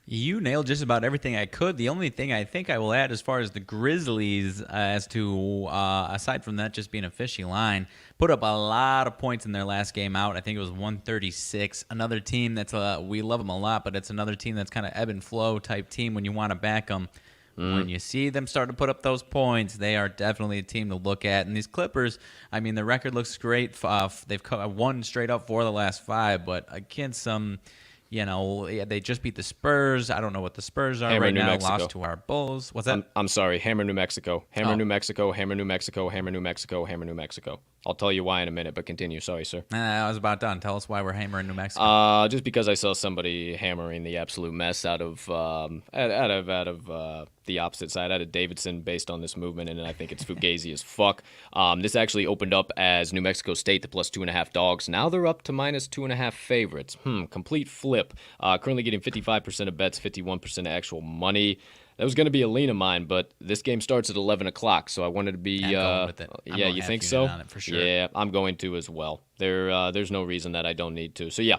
You nailed just about everything I could. The only thing I think I will add as far as the Grizzlies, as to, aside from that just being a fishy line, put up a lot of points in their last game out. I think it was 136. Another team that's, we love them a lot, but it's another team that's kind of ebb and flow type team when you want to back them. When you see them start to put up those points, they are definitely a team to look at. And these Clippers, I mean, the record looks great. They've won straight up 4 of the last 5, but against some, they just beat the Spurs. I don't know what the Spurs are right now. Lost to our Bulls. What's that? I'm sorry. Hammer, New Mexico. Hammer, New Mexico. Hammer, New Mexico. Hammer, New Mexico. Hammer, New Mexico. I'll tell you why in a minute, but continue. Sorry, sir. I was about done. Tell us why we're hammering New Mexico. Just because I saw somebody hammering the absolute mess out of the opposite side, out of Davidson, based on this movement, and I think it's fugazi as fuck. This actually opened up as New Mexico State, the plus 2.5 dogs. Now they're up to minus 2.5 favorites. Complete flip. Currently getting 55% of bets, 51% of actual money. That was going to be a lean of mine, but this game starts at 11 o'clock, so I wanted to be... I'm going with it. Yeah, you think so? On it for sure. Yeah, I'm going to as well. There's no reason that I don't need to. So yeah,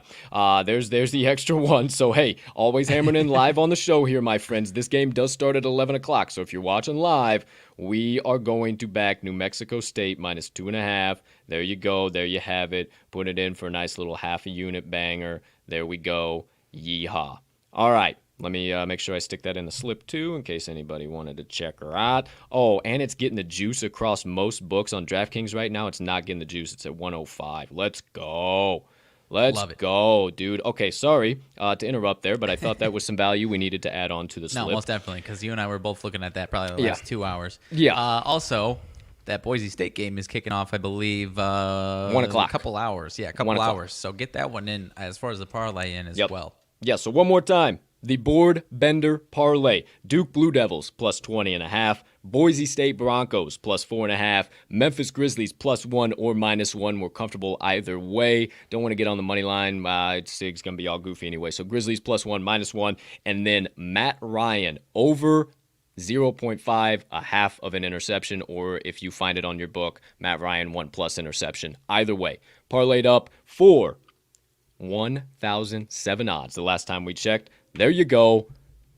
there's the extra one. So hey, always hammering in live on the show here, my friends. This game does start at 11 o'clock, so if you're watching live, we are going to back New Mexico State minus 2.5. There you go. There you have it. Put it in for a nice little half a unit banger. There we go. Yeehaw. All right. Let me make sure I stick that in the slip, too, in case anybody wanted to check her out. Oh, and it's getting the juice across most books on DraftKings right now. It's not getting the juice. It's at 105. Let's go. Let's go, dude. Okay, sorry to interrupt there, but I thought that was some value we needed to add on to the slip. No, most definitely, because you and I were both looking at that probably the last 2 hours. Yeah. Also, that Boise State game is kicking off, I believe, 1 o'clock. A couple hours. Yeah, a couple hours. So get that one in as far as the parlay in as well. Yeah, so one more time. The Board Bender Parlay. Duke Blue Devils plus 20.5. Boise State Broncos plus 4.5. Memphis Grizzlies plus 1 or minus 1. We're comfortable either way. Don't want to get on the money line. It's going to be all goofy anyway. So Grizzlies plus 1, minus 1. And then Matt Ryan over 0.5, a half of an interception. Or if you find it on your book, Matt Ryan 1+ interception. Either way. Parlayed up for 1,007 odds the last time we checked. There you go.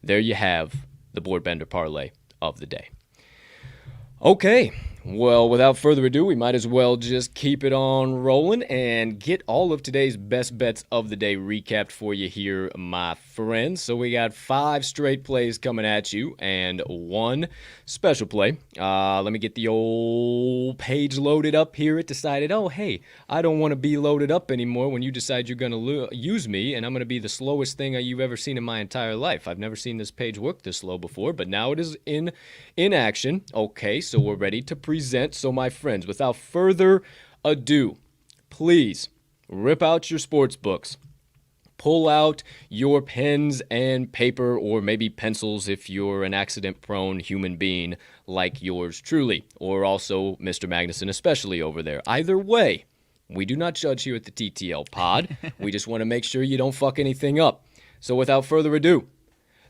There you have the Board Bender Parlay of the day. Okay. Well, without further ado, we might as well just keep it on rolling and get all of today's best bets of the day recapped for you here, my friends. So we got 5 straight plays coming at you and 1 special play. Let me get the old page loaded up here. It decided, oh, hey, I don't want to be loaded up anymore when you decide you're going to use me, and I'm going to be the slowest thing you've ever seen in my entire life. I've never seen this page work this slow before, but now it is in action. Okay, so we're ready to present. So my friends, without further ado, please rip out your sports books. Pull out your pens and paper, or maybe pencils if you're an accident-prone human being like yours truly, or also Mr. Magnuson especially over there. Either way, we do not judge here at the TTL Pod. We just want to make sure you don't fuck anything up. So without further ado,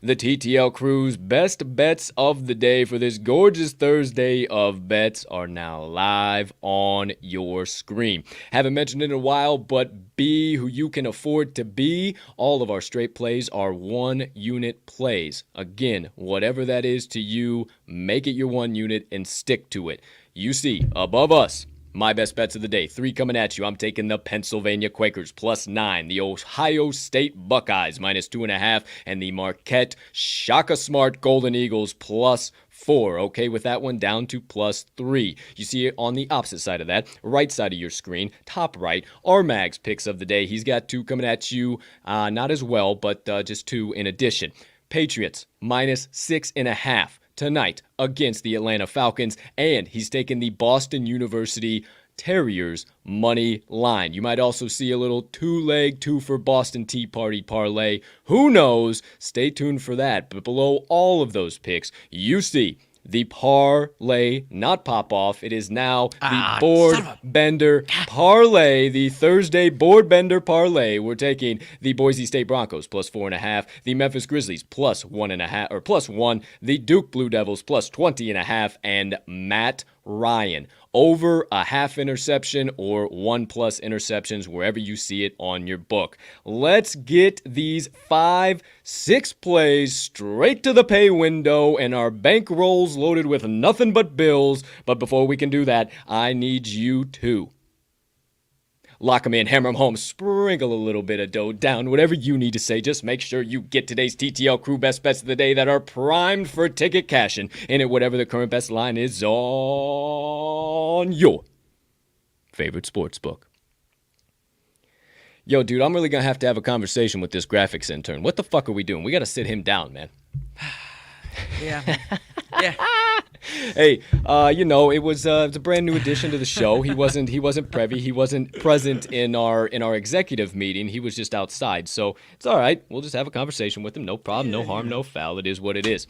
the TTL Crew's best bets of the day for this gorgeous Thursday of bets are now live on your screen. Haven't mentioned it in a while, but be who you can afford to be. All of our straight plays are 1-unit plays. Again, whatever that is to you, make it your 1 unit and stick to it. You see, above us, my best bets of the day. 3 coming at you. I'm taking the Pennsylvania Quakers plus 9. The Ohio State Buckeyes minus 2.5. And the Marquette Shaka Smart Golden Eagles plus 4. Okay with that one, down to plus 3. You see it on the opposite side of that, right side of your screen, top right, RMags Picks of the day. He's got 2 coming at you. Not as well, but just 2 in addition. Patriots minus 6.5. Tonight against the Atlanta Falcons, and he's taking the Boston University Terriers money line. You might also see a little 2-leg 2 for Boston Tea Party parlay. Who knows? Stay tuned for that. But below all of those picks, you see the parlay, not pop off. It is now the Board Bender Parlay, the Thursday Board Bender Parlay. We're taking the Boise State Broncos plus 4.5, the Memphis Grizzlies plus 1.5 or plus 1, the Duke Blue Devils plus 20.5, and Matt Ryan over a half interception or 1+ interceptions wherever you see it on your book. Let's get these 5-6 plays straight to the pay window and our bankrolls loaded with nothing but bills. But before we can do that, I need you to lock them in, hammer them home, sprinkle a little bit of dough down, whatever you need to say. Just make sure you get today's TTL Crew best bets of the day that are primed for ticket cashing in at whatever the current best line is on your favorite sports book. Yo, dude, I'm really going to have a conversation with this graphics intern. What the fuck are we doing? We got to sit him down, man. Yeah. Yeah. Hey, it was a brand new addition to the show. He wasn't privy. He wasn't present in our executive meeting. He was just outside. So it's all right. We'll just have a conversation with him. No problem. No harm. No foul. It is what it is.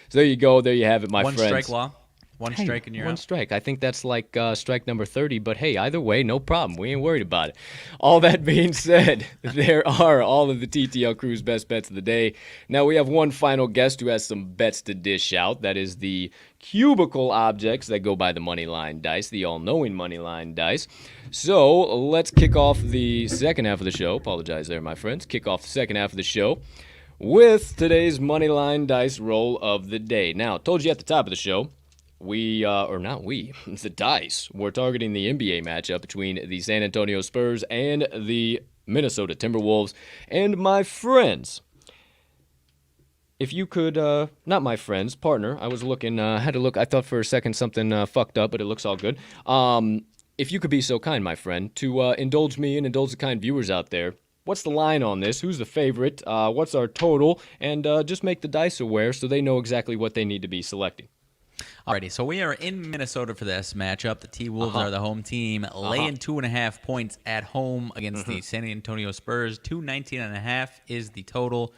So there you go. There you have it, my friends. One strike law. One strike and you're one out. strike. I think that's like strike number 30, but hey, either way, no problem. We ain't worried about it. All that being said, there are all of the TTL crew's best bets of the day. Now, we have one final guest who has some bets to dish out. That is the cubicle objects that go by the Moneyline Dice, the all-knowing Moneyline Dice. So, let's kick off the second half of the show. Apologize there, my friends. Kick off the second half of the show with today's Moneyline Dice roll of the day. Now, told you at the top of the show, the dice, we're targeting the NBA matchup between the San Antonio Spurs and the Minnesota Timberwolves. And my friends, if you could, not my friends, partner, I was looking, had to look, I thought for a second something fucked up, but it looks all good. If you could be so kind, my friend, to indulge me and indulge the kind viewers out there, what's the line on this? Who's the favorite? What's our total? And just make the dice aware so they know exactly what they need to be selecting. Alrighty, so we are in Minnesota for this matchup. The T-Wolves are the home team, laying 2.5 points at home against the San Antonio Spurs. 219.5 is the total.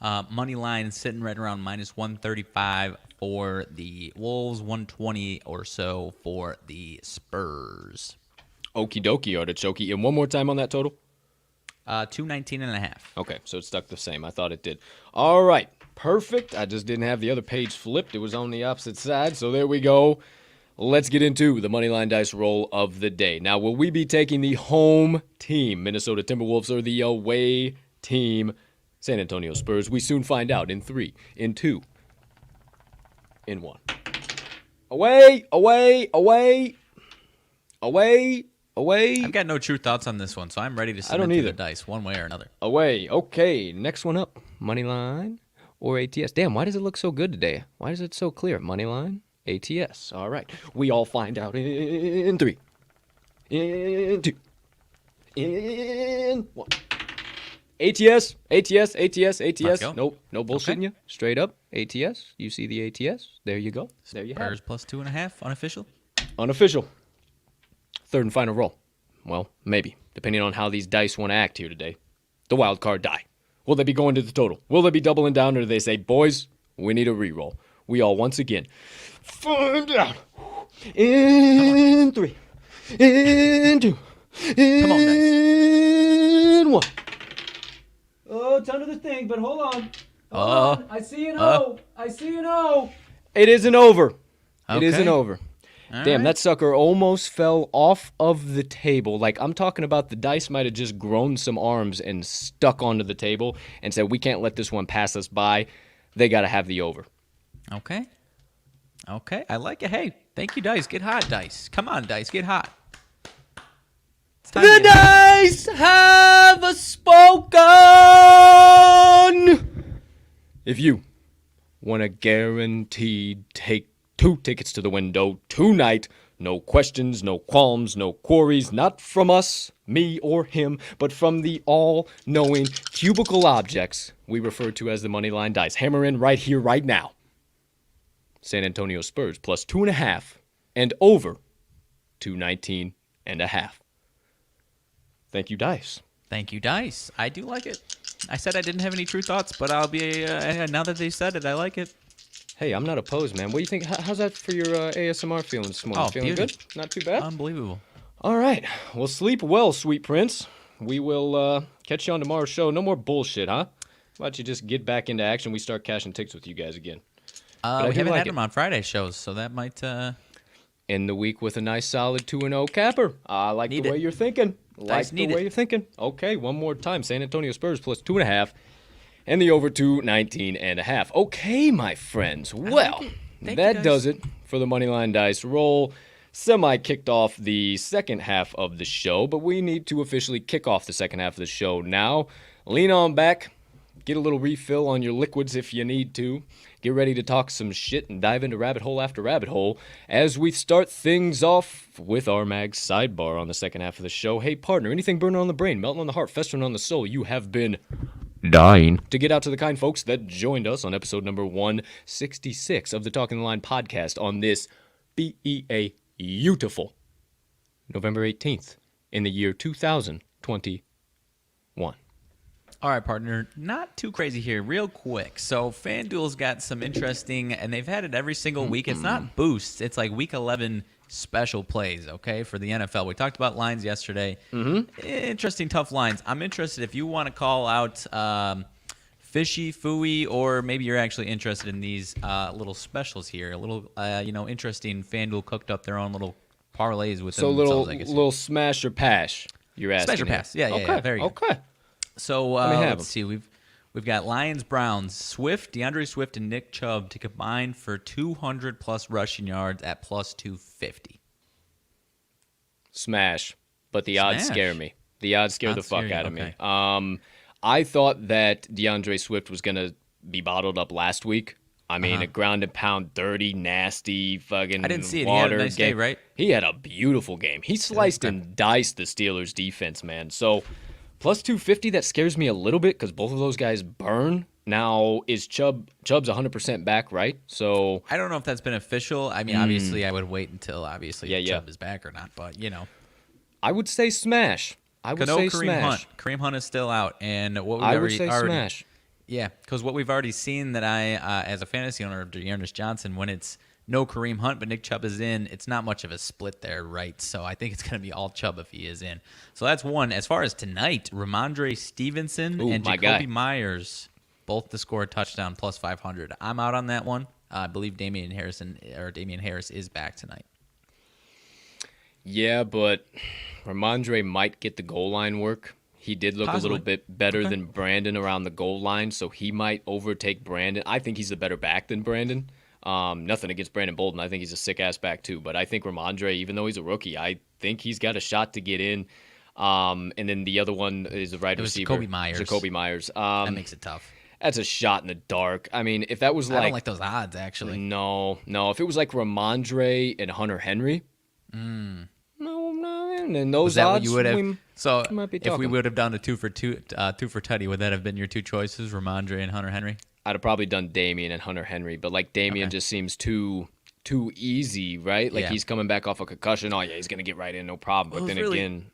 Money line sitting right around minus 135 for the Wolves, 120 or so for the Spurs. Okie dokie, artichoke. And one more time on that total? 219.5. Okay, so it stuck the same. I thought it did. All right. Perfect. I just didn't have the other page flipped. It was on the opposite side, so there we go. Let's get into the Moneyline Dice roll of the day. Now, will we be taking the home team, Minnesota Timberwolves, or the away team, San Antonio Spurs? We soon find out in 3, in 2, in 1. Away, away, away, away, away. I've got no true thoughts on this one, so I'm ready to send it to the dice one way or another. Away. Okay, next one up. Moneyline or ATS. Damn, why does it look so good today? Why is it so clear? Moneyline, ATS. All right. We all find out in 3, in 2, in 1. ATS, ATS, ATS, ATS. Nope, no bullshitting you. Straight up, ATS. You see the ATS? There you go. There you have it. Spurs plus 2.5, unofficial? Unofficial. Third and final roll. Well, maybe, depending on how these dice want to act here today. The wild card die. Will they be going to the total? Will they be doubling down, or do they say, boys, we need a reroll? We all once again find out in 3, in 2, in 1. Oh, it's under the thing, but hold on. Hold on. I see an O. I see an O. It isn't over. It isn't over. Damn, that sucker almost fell off of the table. Like, I'm talking about the dice might have just grown some arms and stuck onto the table and said, we can't let this one pass us by. They got to have the over. Okay. I like it. Hey, thank you, Dice. Get hot, Dice. Come on, Dice. Get hot. The dice have spoken! If you want a guaranteed take 2 tickets to the window tonight. No questions, no qualms, no queries, not from us, me or him, but from the all-knowing cubicle objects we refer to as the Moneyline Dice. Hammer in right here, right now. San Antonio Spurs plus 2.5 and over 219.5. Thank you, Dice. Thank you, Dice. I do like it. I said I didn't have any true thoughts, but I'll be, now that they said it, I like it. Hey, I'm not opposed, man. What do you think? How's that for your ASMR feeling this morning? Feeling good? Not too bad? Unbelievable. All right. Well, sleep well, sweet prince. We will catch you on tomorrow's show. No more bullshit, huh? Why don't you just get back into action? We start cashing tickets with you guys again. We haven't had them on Friday shows, so that might... End the week with a nice solid 2-0 capper. I like the way you're thinking. Like the way you're thinking. Okay, one more time. San Antonio Spurs plus 2.5. And the over 219.5. Okay, my friends. Well, that does it for the Moneyline Dice roll. Semi-kicked off the second half of the show, but we need to officially kick off the second half of the show now. Lean on back. Get a little refill on your liquids if you need to. Get ready to talk some shit and dive into rabbit hole after rabbit hole as we start things off with RMags Sidebar on the second half of the show. Hey, partner, anything burning on the brain, melting on the heart, festering on the soul, you have been dying to get out to the kind folks that joined us on episode number 166 of the Talking the Line podcast on this beautiful November 18th in the year 2021. All right, partner. Not too crazy here. Real quick. So FanDuel's got some interesting, and they've had it every single week. It's not boosts. It's like Week 11 special plays, okay, for the NFL. We talked about lines yesterday. Interesting, tough lines. I'm interested if you want to call out fishy, fooey, or maybe you're actually interested in these little specials here. A little, interesting. FanDuel cooked up their own little parlays with So little smash or pass. You're asking. Smash or pass. Yeah. Very good. Okay. So let's see. We've got Lions, Browns, DeAndre Swift, and Nick Chubb to combine for 200 plus rushing yards at plus 250. Smash, but the odds scare me. The odds scare the fuck out of me. I thought that DeAndre Swift was gonna be bottled up last week. I mean, a ground and pound, dirty, nasty, fucking. I didn't see it. Water He had a nice day, right? He had a beautiful game. He sliced and diced the Steelers' defense, man. So. Plus 250, that scares me a little bit because both of those guys burn. Now, is Chubb's 100% back, right? So I don't know if that's been official. I mean, obviously, I would wait until Chubb is back or not. But, I would say smash. Kareem Hunt is still out. And what I would say smash. Yeah, because what we've already seen that as a fantasy owner of Dearness Johnson, when it's no Kareem Hunt, but Nick Chubb is in, it's not much of a split there, right? So I think it's going to be all Chubb if he is in. So that's one. As far as tonight, Ramondre Stevenson and Jacoby Myers, both to score a touchdown, plus 500. I'm out on that one. I believe Damian Harris is back tonight. Yeah, but Ramondre might get the goal line work. He did look a little bit better than Brandon around the goal line, so he might overtake Brandon. I think he's a better back than Brandon. Nothing against Brandon Bolden. I think he's a sick-ass back, too. But I think Ramondre, even though he's a rookie, I think he's got a shot to get in. And then the other one is the right receiver. Jacoby Myers. That makes it tough. That's a shot in the dark. I mean, if that was I don't like those odds, actually. No. If it was like Ramondre and Hunter Henry. No. And then those was that odds, what you would have? So if we would have done a two for Tutty, would that have been your two choices, Ramondre and Hunter Henry? I'd have probably done Damian and Hunter Henry, but like Damian just seems too easy, right? Like he's coming back off a concussion. Oh yeah, he's gonna get right in, no problem. But then again,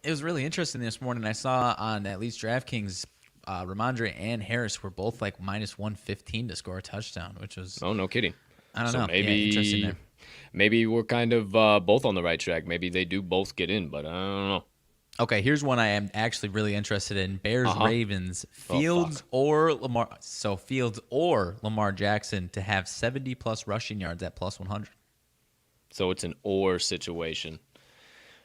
it was really interesting this morning. I saw on at least DraftKings, Ramondre and Harris were both like minus 115 to score a touchdown, which was no kidding. I don't know. Maybe interesting there. Maybe we're kind of both on the right track. Maybe they do both get in, but I don't know. Okay, here's one I am actually really interested in. Bears-Ravens. Fields or Lamar. So Fields or Lamar Jackson to have 70-plus rushing yards at plus 100. So it's an or situation.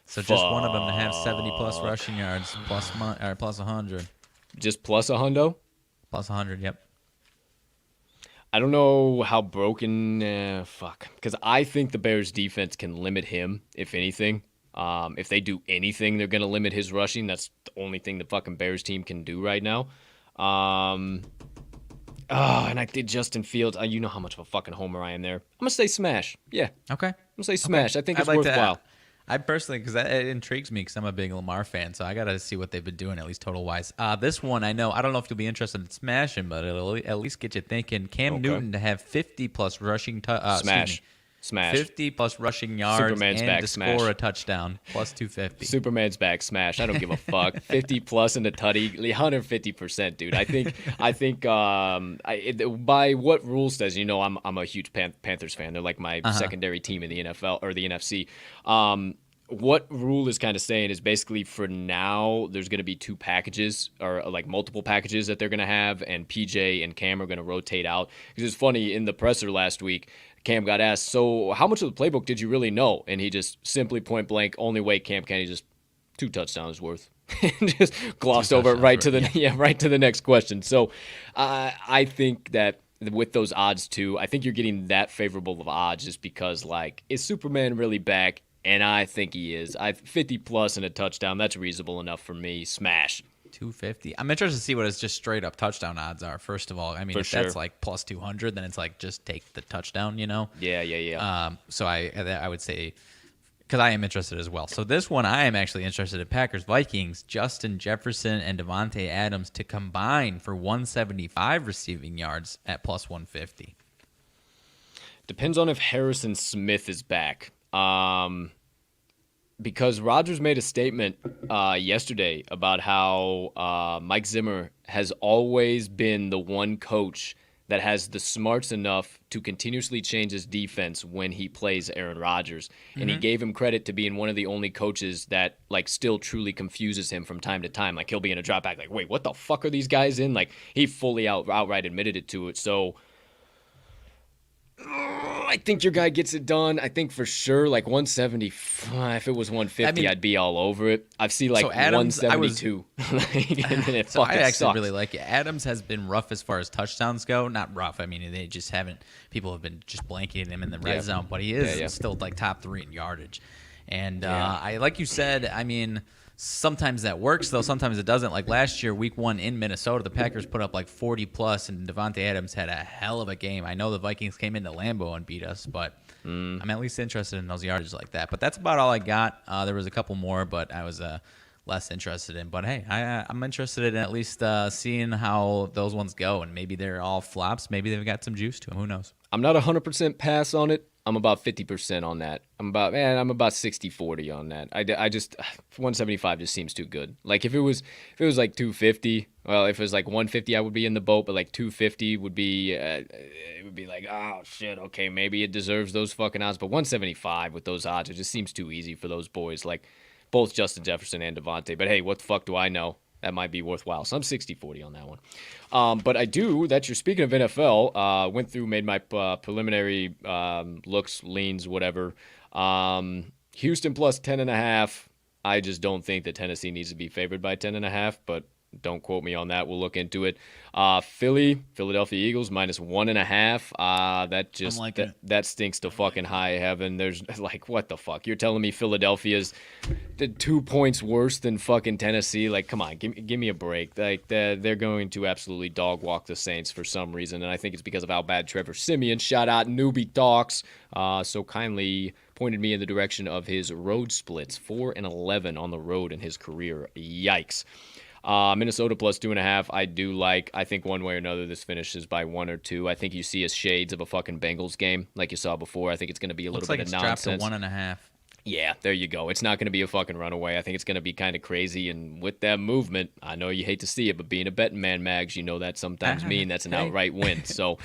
So just one of them to have 70-plus rushing yards plus 100. Just plus a hundo? Plus 100, yep. I don't know how broken. Because I think the Bears' defense can limit him, if anything. If they do anything, they're going to limit his rushing. That's the only thing the fucking Bears team can do right now. And I did Justin Fields. You know how much of a fucking homer I am there. I'm going to say smash. Yeah. Okay. I'm going to say smash. I think it's worthwhile. I personally, because it intrigues me because I'm a big Lamar fan, so I got to see what they've been doing, at least total-wise. This one, I don't know if you'll be interested in smashing, but it'll at least get you thinking. Cam Newton to have 50-plus rushing Smash. 50-plus rushing yards Superman's and back, to smash. score a touchdown, plus 250. Superman's back, smash. I don't give a fuck. 50-plus in the tutty, 150%, dude. I think by what rule says, I'm a huge Panthers fan. They're like my secondary team in the NFL or the NFC. What rule is kind of saying is basically for now, there's going to be two packages or like multiple packages that they're going to have, and PJ and Cam are going to rotate out. Because it's funny, in the presser last week, Cam got asked, so how much of the playbook did you really know? And he just simply point blank, only way Cam Kenny just 2 touchdowns worth. And just glossed over it right to the next question. So I think that with those odds too, I think you're getting that favorable of odds just because like, is Superman really back? And I think he is. 50 plus and a touchdown, that's reasonable enough for me. Smash. 250. I'm interested to see what his just straight up touchdown odds are. First of all, I mean, that's like plus 200, then it's like just take the touchdown, Yeah. So I would say, because I am interested as well. So this one, I am actually interested in Packers Vikings. Justin Jefferson and Devontae Adams to combine for 175 receiving yards at plus 150. Depends on if Harrison Smith is back. because Rodgers made a statement yesterday about how Mike Zimmer has always been the one coach that has the smarts enough to continuously change his defense when he plays Aaron Rodgers. And he gave him credit to being one of the only coaches that like still truly confuses him from time to time. Like he'll be in a drop back like, wait, what the fuck are these guys in? Like he fully outright admitted it to it. So I think your guy gets it done. I think for sure, like 175. If it was 150, I'd be all over it. I've seen like Adams, 172. I actually sucks. really like it. Adams has been rough as far as touchdowns go. Not rough. I mean, they just haven't. People have been just blanketing him in the red zone, but he is still like top 3 in yardage. And I like you said. I mean. Sometimes that works, though. Sometimes it doesn't. Like last year, week 1 in Minnesota, the Packers put up like 40+, and Devontae Adams had a hell of a game. I know the Vikings came into Lambeau and beat us, but I'm at least interested in those yardages like that. But that's about all I got. There was a couple more, but I was less interested in. But, hey, I'm interested in at least seeing how those ones go, and maybe they're all flops. Maybe they've got some juice to them. Who knows? I'm not 100% pass on it. I'm about 50% on that. I'm about 60-40 on that. I just 175 just seems too good. Like if it was like 250, well, if it was like 150, I would be in the boat, but like 250 would be it would be like, oh shit, okay, maybe it deserves those fucking odds. But 175 with those odds, it just seems too easy for those boys, like both Justin Jefferson and Devontae. But hey, what the fuck do I know? That might be worthwhile. So I'm 60-40 on that one. But I do, that you're speaking of NFL, went through, made my preliminary looks, leans, whatever. Houston plus 10.5. I just don't think that Tennessee needs to be favored by 10.5, but don't quote me on that. We'll look into it. Philadelphia Eagles minus 1.5. That just that stinks to fucking high heaven. There's like, what the fuck? You're telling me Philadelphia's 2 points worse than fucking Tennessee? Like, come on, give me a break. Like they're going to absolutely dog walk the Saints for some reason, and I think it's because of how bad Trevor Siemian, shout out newbie talks, so kindly pointed me in the direction of his road splits. 4-11 on the road in his career. Yikes. Minnesota plus 2.5. I do like. I think one way or another this finishes by 1 or 2. I think you see a shades of a fucking Bengals game like you saw before. I think it's going to be a little bit of nonsense. Looks like it's dropped to 1.5. Yeah, there you go. It's not going to be a fucking runaway. I think it's going to be kind of crazy. And with that movement, I know you hate to see it, but being a betting man, Mags, you know that sometimes mean that's an outright win. So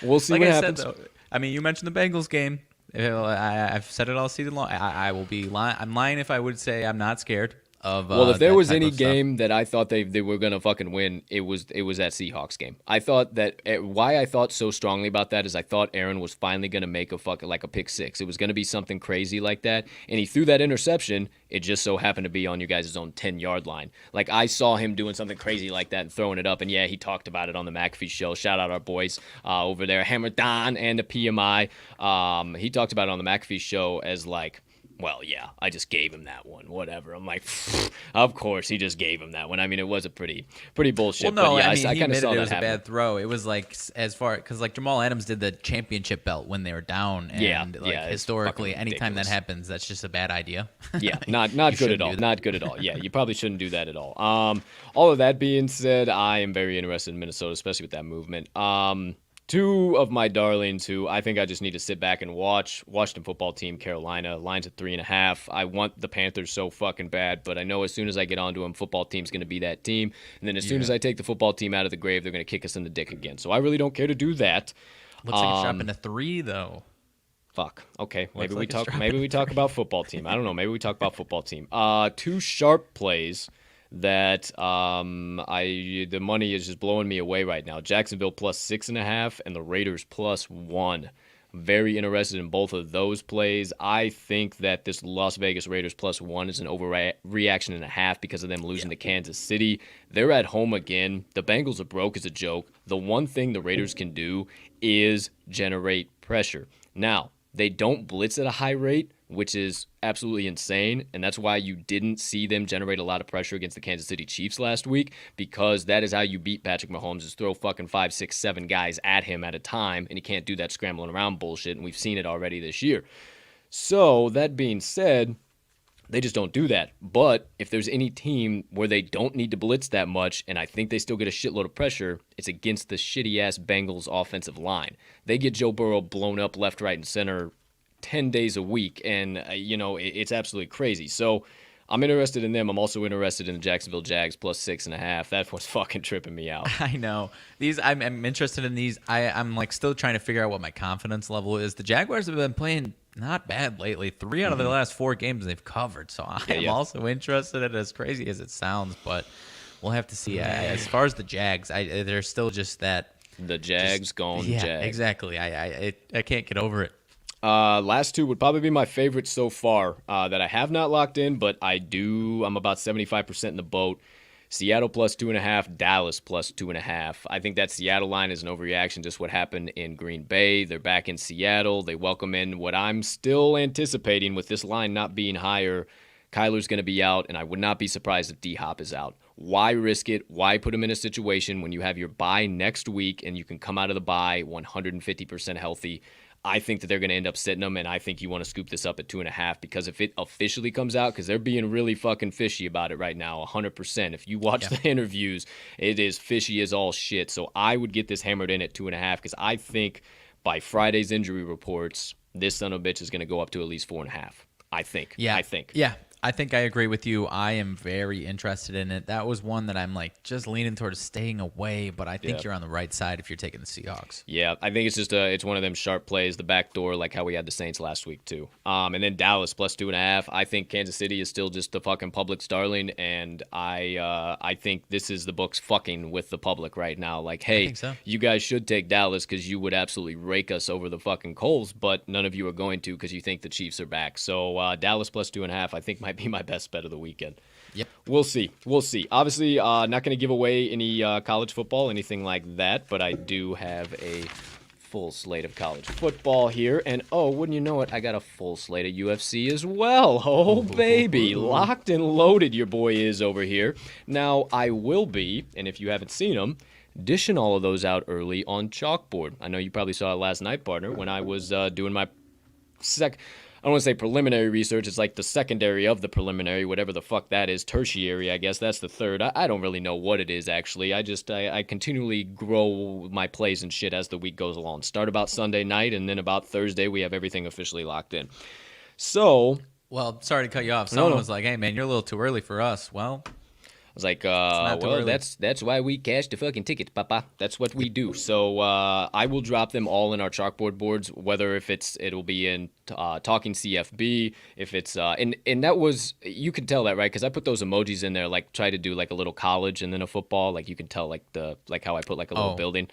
we'll see what happens. Said, though, I mean, you mentioned the Bengals game. I've said it all season long. I will be lying. I'm lying if I would say I'm not scared. Well, if there was any game that I thought they were gonna fucking win, it was that Seahawks game. I thought that why I thought so strongly about that is I thought Aaron was finally gonna make a fucking like a pick six. It was gonna be something crazy like that, and he threw that interception. It just so happened to be on you guys' own 10-yard line. Like I saw him doing something crazy like that and throwing it up, and yeah, he talked about it on the McAfee show. Shout out our boys over there, Hammer Don and the PMI. He talked about it on the McAfee show as like, well, yeah, I just gave him that one. Whatever. I'm like, of course, he just gave him that one. I mean, it was a pretty bullshit. Well, no, but yeah, I mean, he admitted it was happen. a bad throw. It was like as far because like Jamal Adams did the championship belt when they were down, and historically, anytime that happens, that's just a bad idea. Yeah, not good at all. Not good at all. Yeah, you probably shouldn't do that at all. All of that being said, I am very interested in Minnesota, especially with that movement. Two of my darlings who I think I just need to sit back and watch. Washington football team, Carolina. Line's at 3.5. I want the Panthers so fucking bad, but I know as soon as I get onto them, football team's going to be that team. And then as soon as I take the football team out of the grave, they're going to kick us in the dick again. So I really don't care to do that. Looks like it's dropping to 3, though. Fuck. Okay. Maybe we talk about football team. I don't know. Maybe we talk about football team. Two sharp plays that the money is just blowing me away right now. Jacksonville plus 6.5 and the Raiders plus 1. Very interested in both of those plays. I think that this Las Vegas Raiders plus 1 is an overreaction and a half because of them losing to Kansas City. They're at home again. The Bengals are broke as a joke. The one thing the Raiders can do is generate pressure. Now, they don't blitz at a high rate, which is absolutely insane, and that's why you didn't see them generate a lot of pressure against the Kansas City Chiefs last week, because that is how you beat Patrick Mahomes, is throw fucking 5, 6, 7 guys at him at a time, and he can't do that scrambling around bullshit, and we've seen it already this year. So, that being said, they just don't do that. But if there's any team where they don't need to blitz that much, and I think they still get a shitload of pressure, it's against the shitty-ass Bengals offensive line. They get Joe Burrow blown up left, right, and center 10 days a week, and it's absolutely crazy. So I'm interested in them. I'm also interested in the Jacksonville Jags plus 6.5. That was fucking tripping me out. I know. I'm interested in these. I'm like still trying to figure out what my confidence level is. The Jaguars have been playing not bad lately. 3 out of the last 4 games they've covered. So I am also interested in it, as crazy as it sounds, but we'll have to see. As far as the Jags, they're still just that. The Jags gone Yeah, Jags. exactly. I can't get over it. Last 2 would probably be my favorite so far that I have not locked in, but I'm about 75% in the boat. Seattle plus 2.5, Dallas plus 2.5. I think that Seattle line is an overreaction, just what happened in Green Bay. They're back in Seattle. They welcome in what I'm still anticipating with this line not being higher. Kyler's going to be out, and I would not be surprised if D-Hop is out. Why risk it? Why put him in a situation when you have your bye next week and you can come out of the bye 150% healthy? I think that they're going to end up sitting them, and I think you want to scoop this up at 2.5 because if it officially comes out, because they're being really fucking fishy about it right now, 100%. If you watch the interviews, it is fishy as all shit. So I would get this hammered in at 2.5 because I think by Friday's injury reports, this son of a bitch is going to go up to at least 4.5. I think. Yeah. I think I agree with you. I am very interested in it. That was one that I'm like just leaning towards staying away, but I think you're on the right side if you're taking the Seahawks. Yeah, I think it's just it's one of them sharp plays, the back door, like how we had the Saints last week too. And then Dallas plus 2.5. I think Kansas City is still just the fucking public's darling, and I think this is the books fucking with the public right now. Like, hey, you guys should take Dallas because you would absolutely rake us over the fucking coals, but none of you are going to because you think the Chiefs are back. So Dallas plus 2.5, I think might be my best bet of the weekend. Yep. We'll see. Obviously, not going to give away any college football, anything like that, but I do have a full slate of college football here. And, wouldn't you know it, I got a full slate of UFC as well. Oh, baby. Locked and loaded your boy is over here. Now, I will be, and if you haven't seen them, dishing all of those out early on Chalkboard. I know you probably saw it last night, partner, when I was doing my I don't want to say preliminary research. It's like the secondary of the preliminary, whatever the fuck that is. Tertiary, I guess. That's the third. I don't really know what it is, actually. I continually grow my plays and shit as the week goes along. Start about Sunday night, and then about Thursday, we have everything officially locked in. So... Well, sorry to cut you off. Someone was like, hey, man, you're a little too early for us. Well... I was like, that's why we cash the fucking tickets, papa. That's what we do. So I will drop them all in our chalkboard boards, whether if it'll be in Talking CFB, if it's and that was, you can tell that, right? Because I put those emojis in there, like try to do like a little college and then a football, like you can tell like how I put like a little building.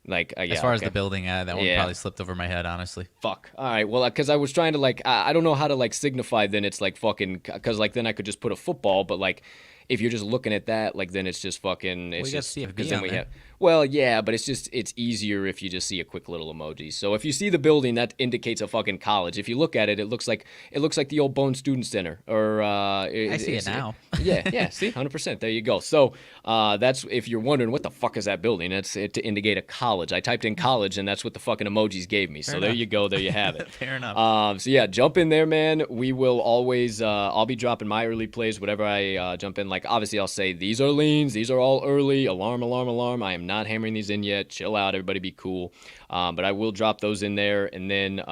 Like as far as the building, that one probably slipped over my head, honestly. Fuck. All right. Well, because I was trying to like, I don't know how to like signify. Then it's like fucking, because like then I could just put a football, but like. If you're just looking at that, like then it's just fucking. It's just because then we have. Well, yeah, but it's easier if you just see a quick little emoji. So if you see the building, that indicates a fucking college. If you look at it, it looks like the old Bone Student Center. Or I see it now. Yeah. See, 100%. There you go. So that's if you're wondering what the fuck is that building. It's to indicate a college. I typed in college, and that's what the fucking emojis gave me. So there you go. There you have it. Fair enough. So yeah, jump in there, man. We will always. I'll be dropping my early plays, whatever I jump in. Like obviously, I'll say these are leans. These are all early. Alarm. I am not hammering these in yet. Chill out, everybody, be cool. But I will drop those in there, and then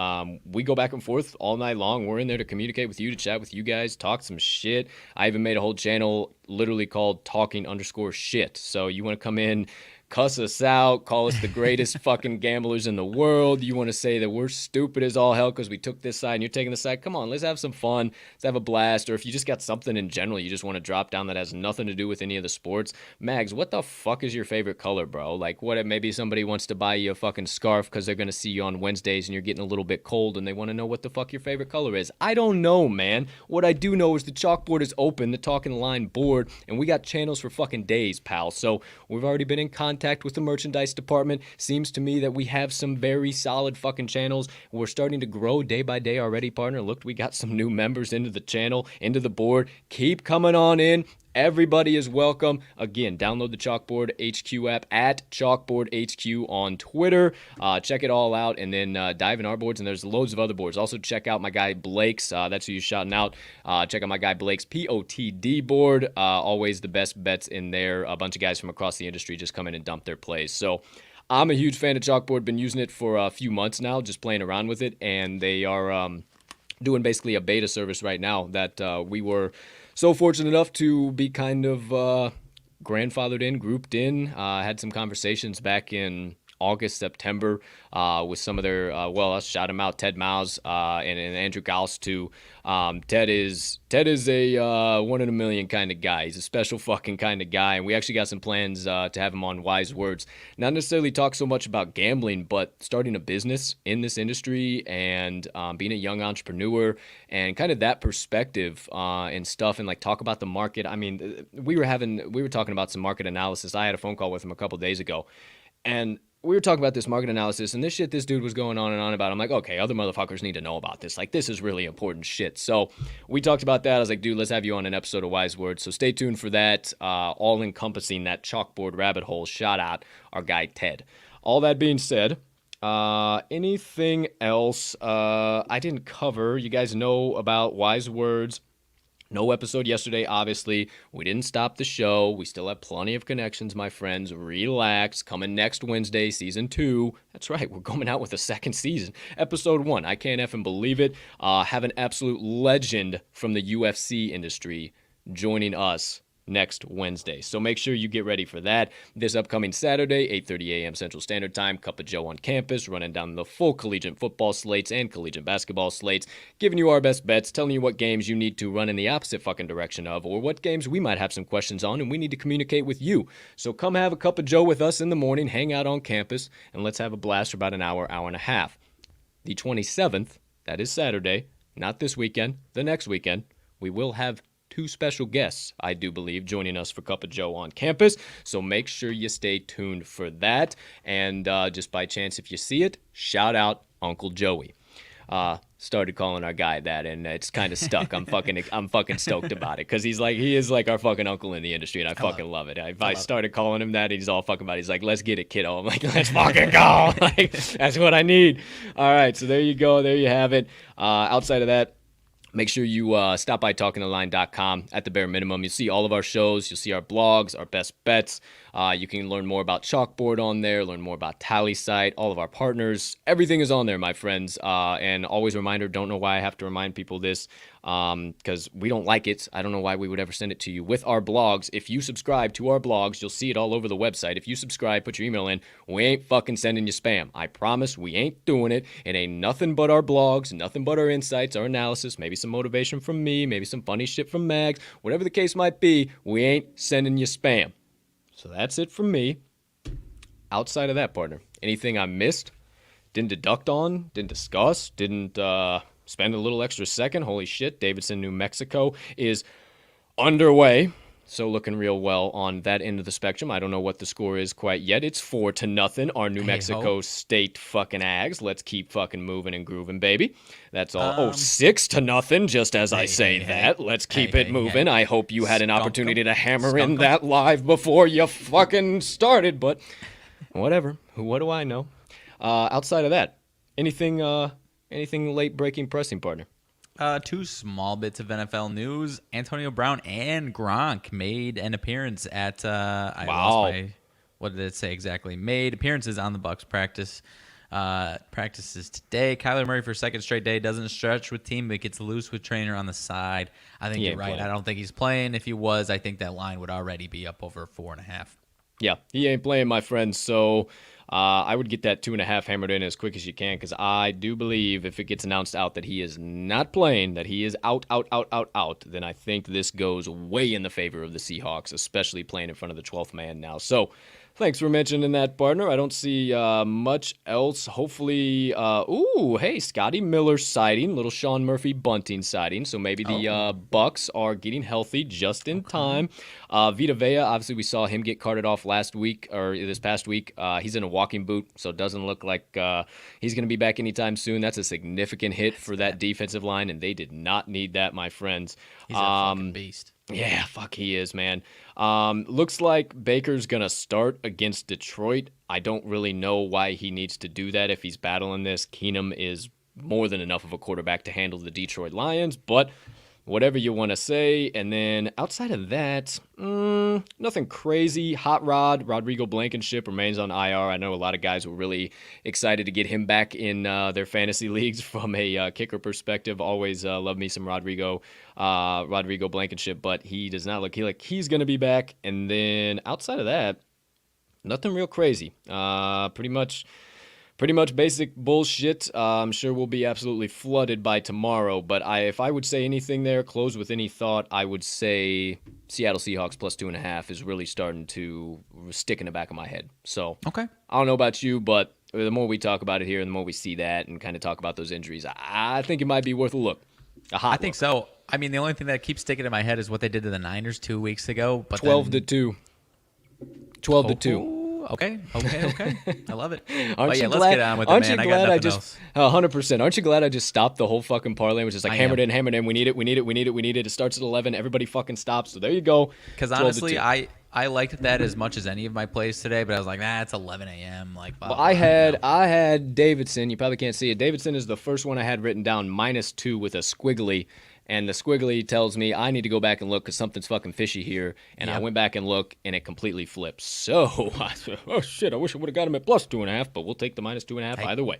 we go back and forth all night long. We're in there to communicate with you, to chat with you guys, talk some shit. I even made a whole channel literally called talking_shit. So you want to come in, cuss us out, call us the greatest fucking gamblers in the world. You want to say that we're stupid as all hell because we took this side and you're taking the side. Come on, let's have some fun. Let's have a blast. Or if you just got something in general you just want to drop down that has nothing to do with any of the sports. Mags, what the fuck is your favorite color, bro? Like, what if maybe somebody wants to buy you a fucking scarf because they're going to see you on Wednesdays and you're getting a little bit cold and they want to know what the fuck your favorite color is. I don't know, man. What I do know is the chalkboard is open, the Talking Line board, and we got channels for fucking days, pal. So we've already been in contact with the merchandise department. Seems to me that we have some very solid fucking channels. We're starting to grow day by day already, partner. Look, we got some new members into the channel, into the board. Keep coming on in. Everybody is welcome. Again, download the Chalkboard HQ app at Chalkboard HQ on Twitter. Check it all out, and then dive in our boards, and there's loads of other boards. Also, check out my guy Blake's. That's who you're shouting out. Check out my guy Blake's POTD board. Always the best bets in there. A bunch of guys from across the industry just come in and dump their plays. So I'm a huge fan of Chalkboard. Been using it for a few months now, just playing around with it, and they are doing basically a beta service right now that we were so fortunate enough to be kind of grandfathered in, grouped in. Had some conversations back in August, September, with some of their, I'll shout him out, Ted Mouse, and Andrew Gauss too. Ted is a one in a million kind of guy. He's a special fucking kind of guy, and we actually got some plans to have him on Wise Words. Not necessarily talk so much about gambling, but starting a business in this industry and being a young entrepreneur and kind of that perspective and stuff, and like talk about the market. I mean, we were talking about some market analysis. I had a phone call with him a couple days ago, and we were talking about this market analysis and this shit this dude was going on and on about. I'm like, okay, other motherfuckers need to know about this. Like, this is really important shit. So we talked about that. I was like, dude, let's have you on an episode of Wise Words. So stay tuned for that, all-encompassing that chalkboard rabbit hole. Shout out our guy, Ted. All that being said, anything else I didn't cover? You guys know about Wise Words. No episode yesterday, obviously. We didn't stop the show. We still have plenty of connections, my friends. Relax. Coming next Wednesday, season 2. That's right, we're coming out with a second season. Episode 1. I can't effing believe it. Have an absolute legend from the UFC industry joining us next Wednesday. So make sure you get ready for that. This upcoming Saturday, 8:30 a.m. Central Standard Time, Cup of Joe on campus, running down the full collegiate football slates and collegiate basketball slates, giving you our best bets, telling you what games you need to run in the opposite fucking direction of, or what games we might have some questions on and we need to communicate with you. So come have a Cup of Joe with us in the morning, hang out on campus, and let's have a blast for about an hour, hour and a half. The 27th, that is Saturday, not this weekend, the next weekend, we will have 2 special guests, I do believe, joining us for Cup of Joe on campus. So make sure you stay tuned for that. And just by chance, if you see it, shout out Uncle Joey. Started calling our guy that, and it's kind of stuck. I'm fucking stoked about it because he is like our fucking uncle in the industry, and I fucking love it. I started calling him that, he's all fucking about it. He's like, let's get it, kiddo. I'm like, let's fucking go. Like, that's what I need. All right, so there you go. There you have it. Outside of that, make sure you stop by talkingtheline.com at the bare minimum. You'll see all of our shows. You'll see our blogs, our best bets. You can learn more about Chalkboard on there, learn more about TallySite, all of our partners. Everything is on there, my friends. And always a reminder, don't know why I have to remind people this, because we don't like it. I don't know why we would ever send it to you. With our blogs, if you subscribe to our blogs, you'll see it all over the website. If you subscribe, put your email in, we ain't fucking sending you spam. I promise we ain't doing it. It ain't nothing but our blogs, nothing but our insights, our analysis, maybe some motivation from me, maybe some funny shit from Mags. Whatever the case might be, we ain't sending you spam. So that's it from me. Outside of that, partner, anything I missed, didn't deduct on, didn't discuss, didn't spend a little extra second? Holy shit, Davidson, New Mexico is underway. So looking real well on that end of the spectrum. I don't know what the score is quite yet. It's 4-0. Our New Mexico State fucking Ags. Let's keep fucking moving and grooving, baby. That's all. 6-0. Just as I say that. Let's keep it moving. I hope you had an opportunity to hammer in that live before you fucking started, but whatever. What do I know? Outside of that, anything late breaking pressing, partner? 2 small bits of NFL news. Antonio Brown and Gronk made an appearance at what did it say exactly? Made appearances on the Bucks practices today. Kyler Murray for second straight day doesn't stretch with team, but gets loose with trainer on the side. I think you're right. Playing. I don't think he's playing. If he was, I think that line would already be up over 4.5. Yeah, he ain't playing, my friend. So I would get that 2.5 hammered in as quick as you can, because I do believe if it gets announced out that he is not playing, that he is out, then I think this goes way in the favor of the Seahawks, especially playing in front of the 12th man now. So thanks for mentioning that, partner. I don't see much else. Hopefully, Scotty Miller sighting, little Sean Murphy bunting sighting. So maybe the Bucks are getting healthy just in time. Vita Vea, obviously we saw him get carted off this past week. He's in a walking boot, so it doesn't look like he's going to be back anytime soon. That's a significant hit for that defensive line, and they did not need that, my friends. He's a fucking beast. Yeah, fuck, he is, man. Looks like Baker's going to start against Detroit. I don't really know why he needs to do that if he's battling this. Keenum is more than enough of a quarterback to handle the Detroit Lions, but whatever you want to say. And then outside of that, nothing crazy. Hot Rod, Rodrigo Blankenship remains on IR. I know a lot of guys were really excited to get him back in their fantasy leagues from a kicker perspective. Always love me some Rodrigo Blankenship, but he does not look like he's going to be back. And then outside of that, nothing real crazy. Pretty much basic bullshit. I'm sure we'll be absolutely flooded by tomorrow, but if I would say anything there, close with any thought, I would say Seattle Seahawks plus 2.5 is really starting to stick in the back of my head. So okay. I don't know about you, but the more we talk about it here and the more we see that and kind of talk about those injuries, I think it might be worth a look. I think so. I mean, the only thing that keeps sticking in my head is what they did to the Niners 2 weeks ago. But 12-2. 12-2. Okay. I love it. Aren't you let's glad, get on with it, aren't man. You I glad got I nothing just, else. 100%. Aren't you glad I just stopped the whole fucking parlay, which is like hammered in. We need it. It starts at 11. Everybody fucking stops. So there you go. Because honestly, I liked that as much as any of my plays today, but I was like, it's 11 a.m. Like, blah, well, blah, I had Davidson. You probably can't see it. Davidson is the first one I had written down -2 with a squiggly. And the squiggly tells me I need to go back and look because something's fucking fishy here. And I went back and looked, and it completely flipped. So, oh shit, I wish I would have got him at plus 2.5, but we'll take the -2.5 either way.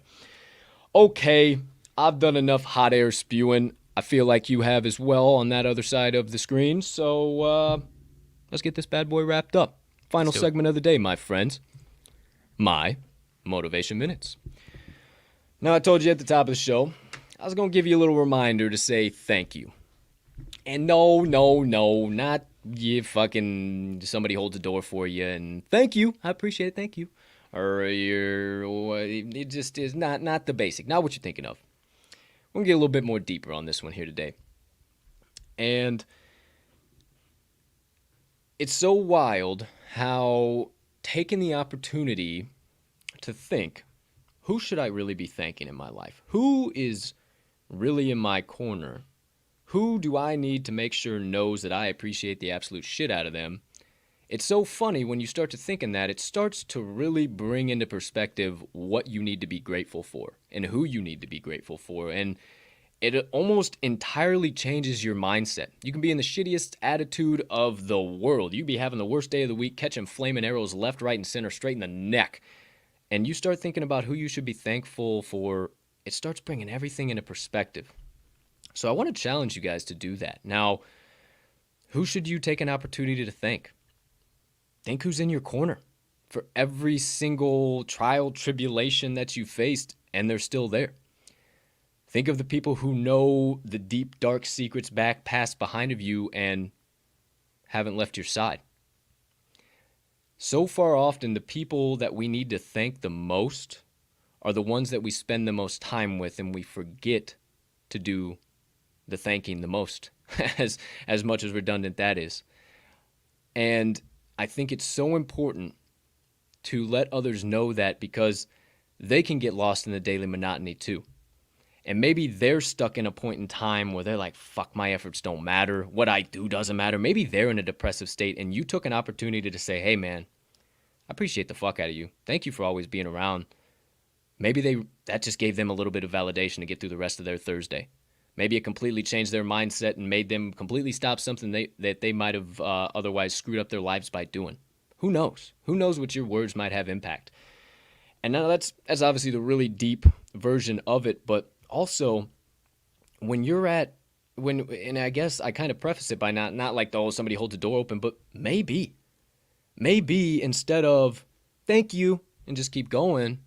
Okay, I've done enough hot air spewing. I feel like you have as well on that other side of the screen. So, let's get this bad boy wrapped up. Final segment of the day, my friends. My Motivation Minutes. Now, I told you at the top of the show, I was going to give you a little reminder to say thank you. And no, not you fucking somebody holds a door for you and thank you. I appreciate it. Thank you. Or it just is not the basic. Not what you're thinking of. We're going to get a little bit more deeper on this one here today. And it's so wild how taking the opportunity to think, who should I really be thanking in my life? Who is really in my corner? Who do I need to make sure knows that I appreciate the absolute shit out of them? It's so funny when you start to thinking that, it starts to really bring into perspective what you need to be grateful for and who you need to be grateful for. And it almost entirely changes your mindset. You can be in the shittiest attitude of the world. You can be having the worst day of the week, catching flaming arrows left, right, and center, straight in the neck. And you start thinking about who you should be thankful for. It starts bringing everything into perspective. So I want to challenge you guys to do that. Now, who should you take an opportunity to thank? Think who's in your corner for every single trial, tribulation that you faced, and they're still there. Think of the people who know the deep, dark secrets back, past, behind of you, and haven't left your side. So far often, the people that we need to thank the most are the ones that we spend the most time with, and we forget to do the thanking the most, as much as redundant that is. And I think it's so important to let others know that, because they can get lost in the daily monotony too. And maybe they're stuck in a point in time where they're like, fuck, my efforts don't matter. What I do doesn't matter. Maybe they're in a depressive state, and you took an opportunity to say, hey man, I appreciate the fuck out of you. Thank you for always being around. Maybe that just gave them a little bit of validation to get through the rest of their Thursday. Maybe it completely changed their mindset and made them completely stop something that they might have otherwise screwed up their lives by doing. Who knows? Who knows what your words might have impact? And now that's obviously the really deep version of it, but also when and I guess I kind of preface it by not like, oh, somebody holds a door open, but maybe instead of thank you and just keep going,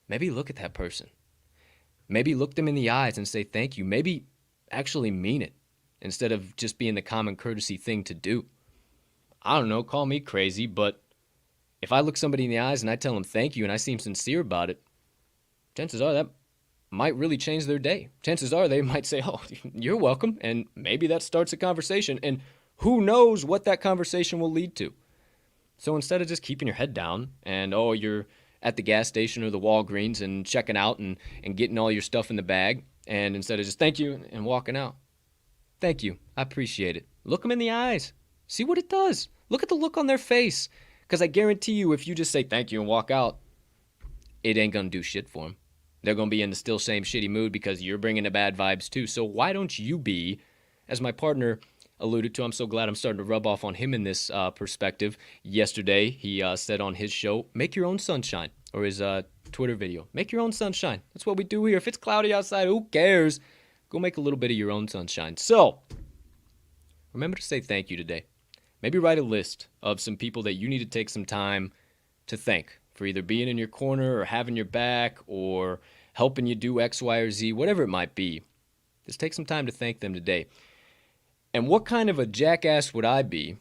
maybe look at that person. Maybe look them in the eyes and say thank you. Maybe actually mean it instead of just being the common courtesy thing to do. I don't know, call me crazy, but if I look somebody in the eyes and I tell them thank you and I seem sincere about it, chances are that might really change their day. Chances are they might say, oh, you're welcome, and maybe that starts a conversation, and who knows what that conversation will lead to. So instead of just keeping your head down and, oh, you're at the gas station or the Walgreens and checking out and getting all your stuff in the bag, and instead of just thank you and walking out, thank you, I appreciate it. Look them in the eyes. See what it does. Look at the look on their face. Because I guarantee you, if you just say thank you and walk out, it ain't going to do shit for them. They're going to be in the still same shitty mood because you're bringing the bad vibes too. So why don't you be as my partner alluded to, I'm so glad I'm starting to rub off on him in this perspective. Yesterday, he said on his show, make your own sunshine, or his Twitter video, make your own sunshine. That's what we do here. If it's cloudy outside, who cares? Go make a little bit of your own sunshine. So, remember to say thank you today. Maybe write a list of some people that you need to take some time to thank for either being in your corner or having your back or helping you do X, Y, or Z, whatever it might be. Just take some time to thank them today. And what kind of a jackass would I be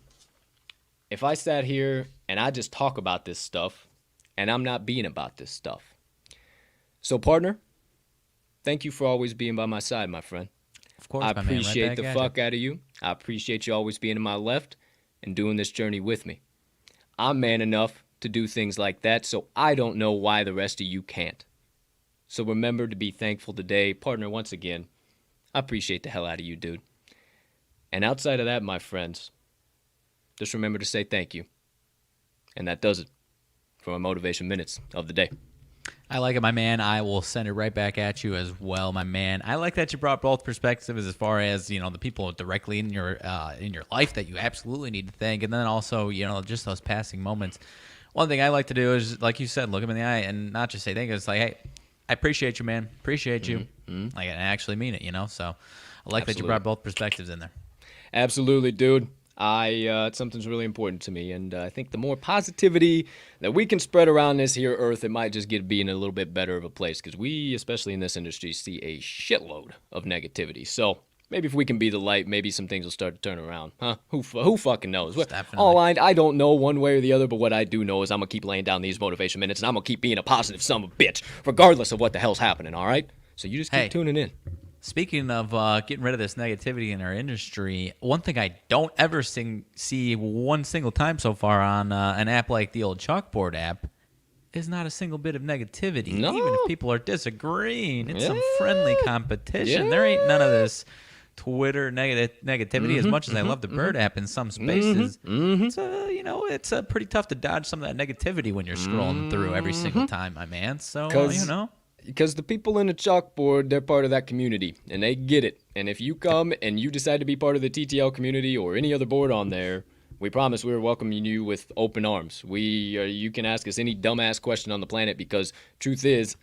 if I sat here and I just talk about this stuff and I'm not being about this stuff? So, partner, thank you for always being by my side, my friend. Of course, I my man. Right appreciate back the at fuck you. out of you. I appreciate you always being to my left and doing this journey with me. I'm man enough to do things like that, so I don't know why the rest of you can't. So remember to be thankful today. Partner, once again, I appreciate the hell out of you, dude. And outside of that, my friends, just remember to say thank you. And that does it for my Motivation Minutes of the day. I like it, my man. I will send it right back at you as well, my man. I like that you brought both perspectives as far as, the people directly in your life that you absolutely need to thank, and then also, just those passing moments. One thing I like to do is, like you said, look them in the eye and not just say thank you. It's like, hey, I appreciate you, man. Appreciate you. Mm-hmm. Like, I actually mean it, So I like that you brought both perspectives in there. Absolutely, dude. Something's really important to me, and I think the more positivity that we can spread around this here earth, it might just get being a little bit better of a place, because we, especially in this industry, see a shitload of negativity. So maybe if we can be the light, maybe some things will start to turn around, huh? Who fucking knows? Definitely. I don't know one way or the other, but what I do know is I'm gonna keep laying down these motivation minutes, and I'm gonna keep being a positive son of a bitch, regardless of what the hell's happening. All right? So you just keep tuning in. Speaking of getting rid of this negativity in our industry, one thing I don't ever see one single time so far on an app like the old Chalkboard app is not a single bit of negativity. No. Even if people are disagreeing, it's some friendly competition. There ain't none of this Twitter negativity. As much as I love the Bird app in some spaces, it's pretty tough to dodge some of that negativity when you're scrolling through every single time, my man. So, Because the people in the Chalkboard, they're part of that community, and they get it. And if you come and you decide to be part of the TTL community or any other board on there, we promise we're welcoming you with open arms. You can ask us any dumbass question on the planet, because truth is,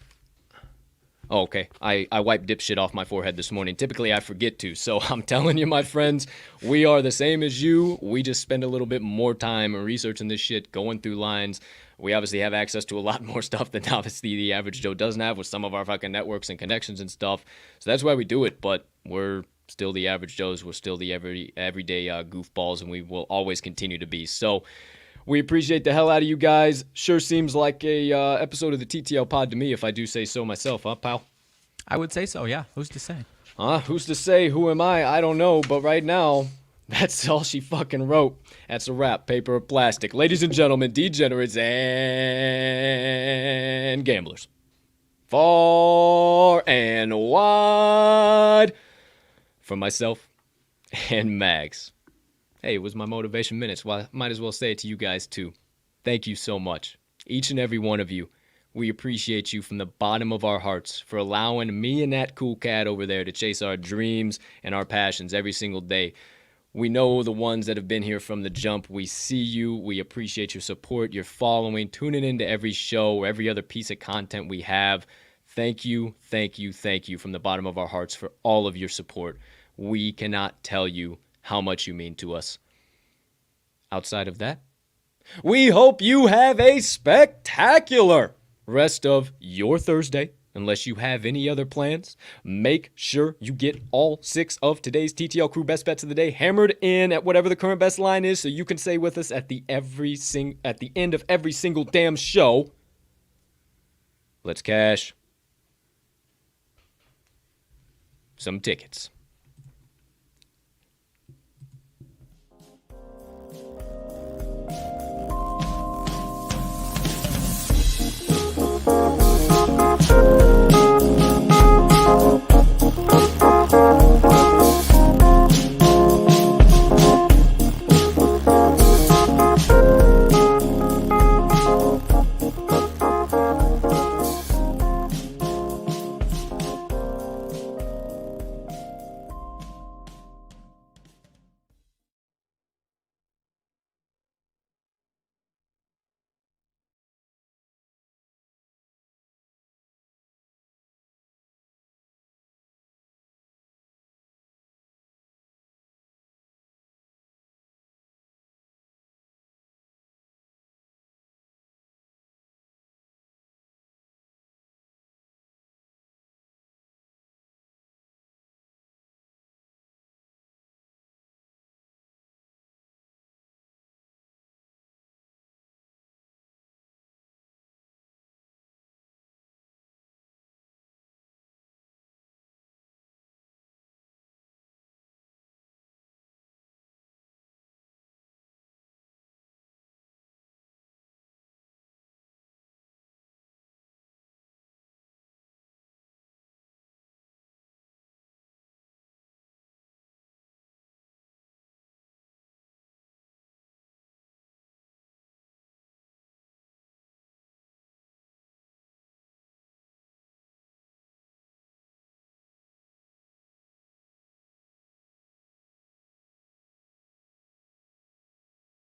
I wiped dipshit off my forehead this morning. Typically, I forget to. So I'm telling you, my friends, we are the same as you. We just spend a little bit more time researching this shit, going through lines. We obviously have access to a lot more stuff than obviously the average Joe doesn't have with some of our fucking networks and connections and stuff. So that's why we do it. But we're still the average Joes. We're still the everyday goofballs, and we will always continue to be. So we appreciate the hell out of you guys. Sure seems like a episode of the TTL Pod to me, if I do say so myself, huh, pal? I would say so, yeah. Who's to say? Who's to say? Who am I? I don't know. But right now, that's all she fucking wrote. That's a wrap. Paper or plastic. Ladies and gentlemen, degenerates and gamblers. Far and wide. From myself and Mags. Hey, it was my motivation minutes. Well, I might as well say it to you guys too. Thank you so much. Each and every one of you. We appreciate you from the bottom of our hearts for allowing me and that cool cat over there to chase our dreams and our passions every single day. We know the ones that have been here from the jump. We see you. We appreciate your support, your following, tuning into every show or every other piece of content we have. Thank you, thank you, thank you from the bottom of our hearts for all of your support. We cannot tell you how much you mean to us. Outside of that, we hope you have a spectacular rest of your Thursday. Unless you have any other plans, make sure you get all 6 of today's TTL Crew Best Bets of the Day hammered in at whatever the current best line is, so you can say with us at the end of every single damn show, let's cash some tickets.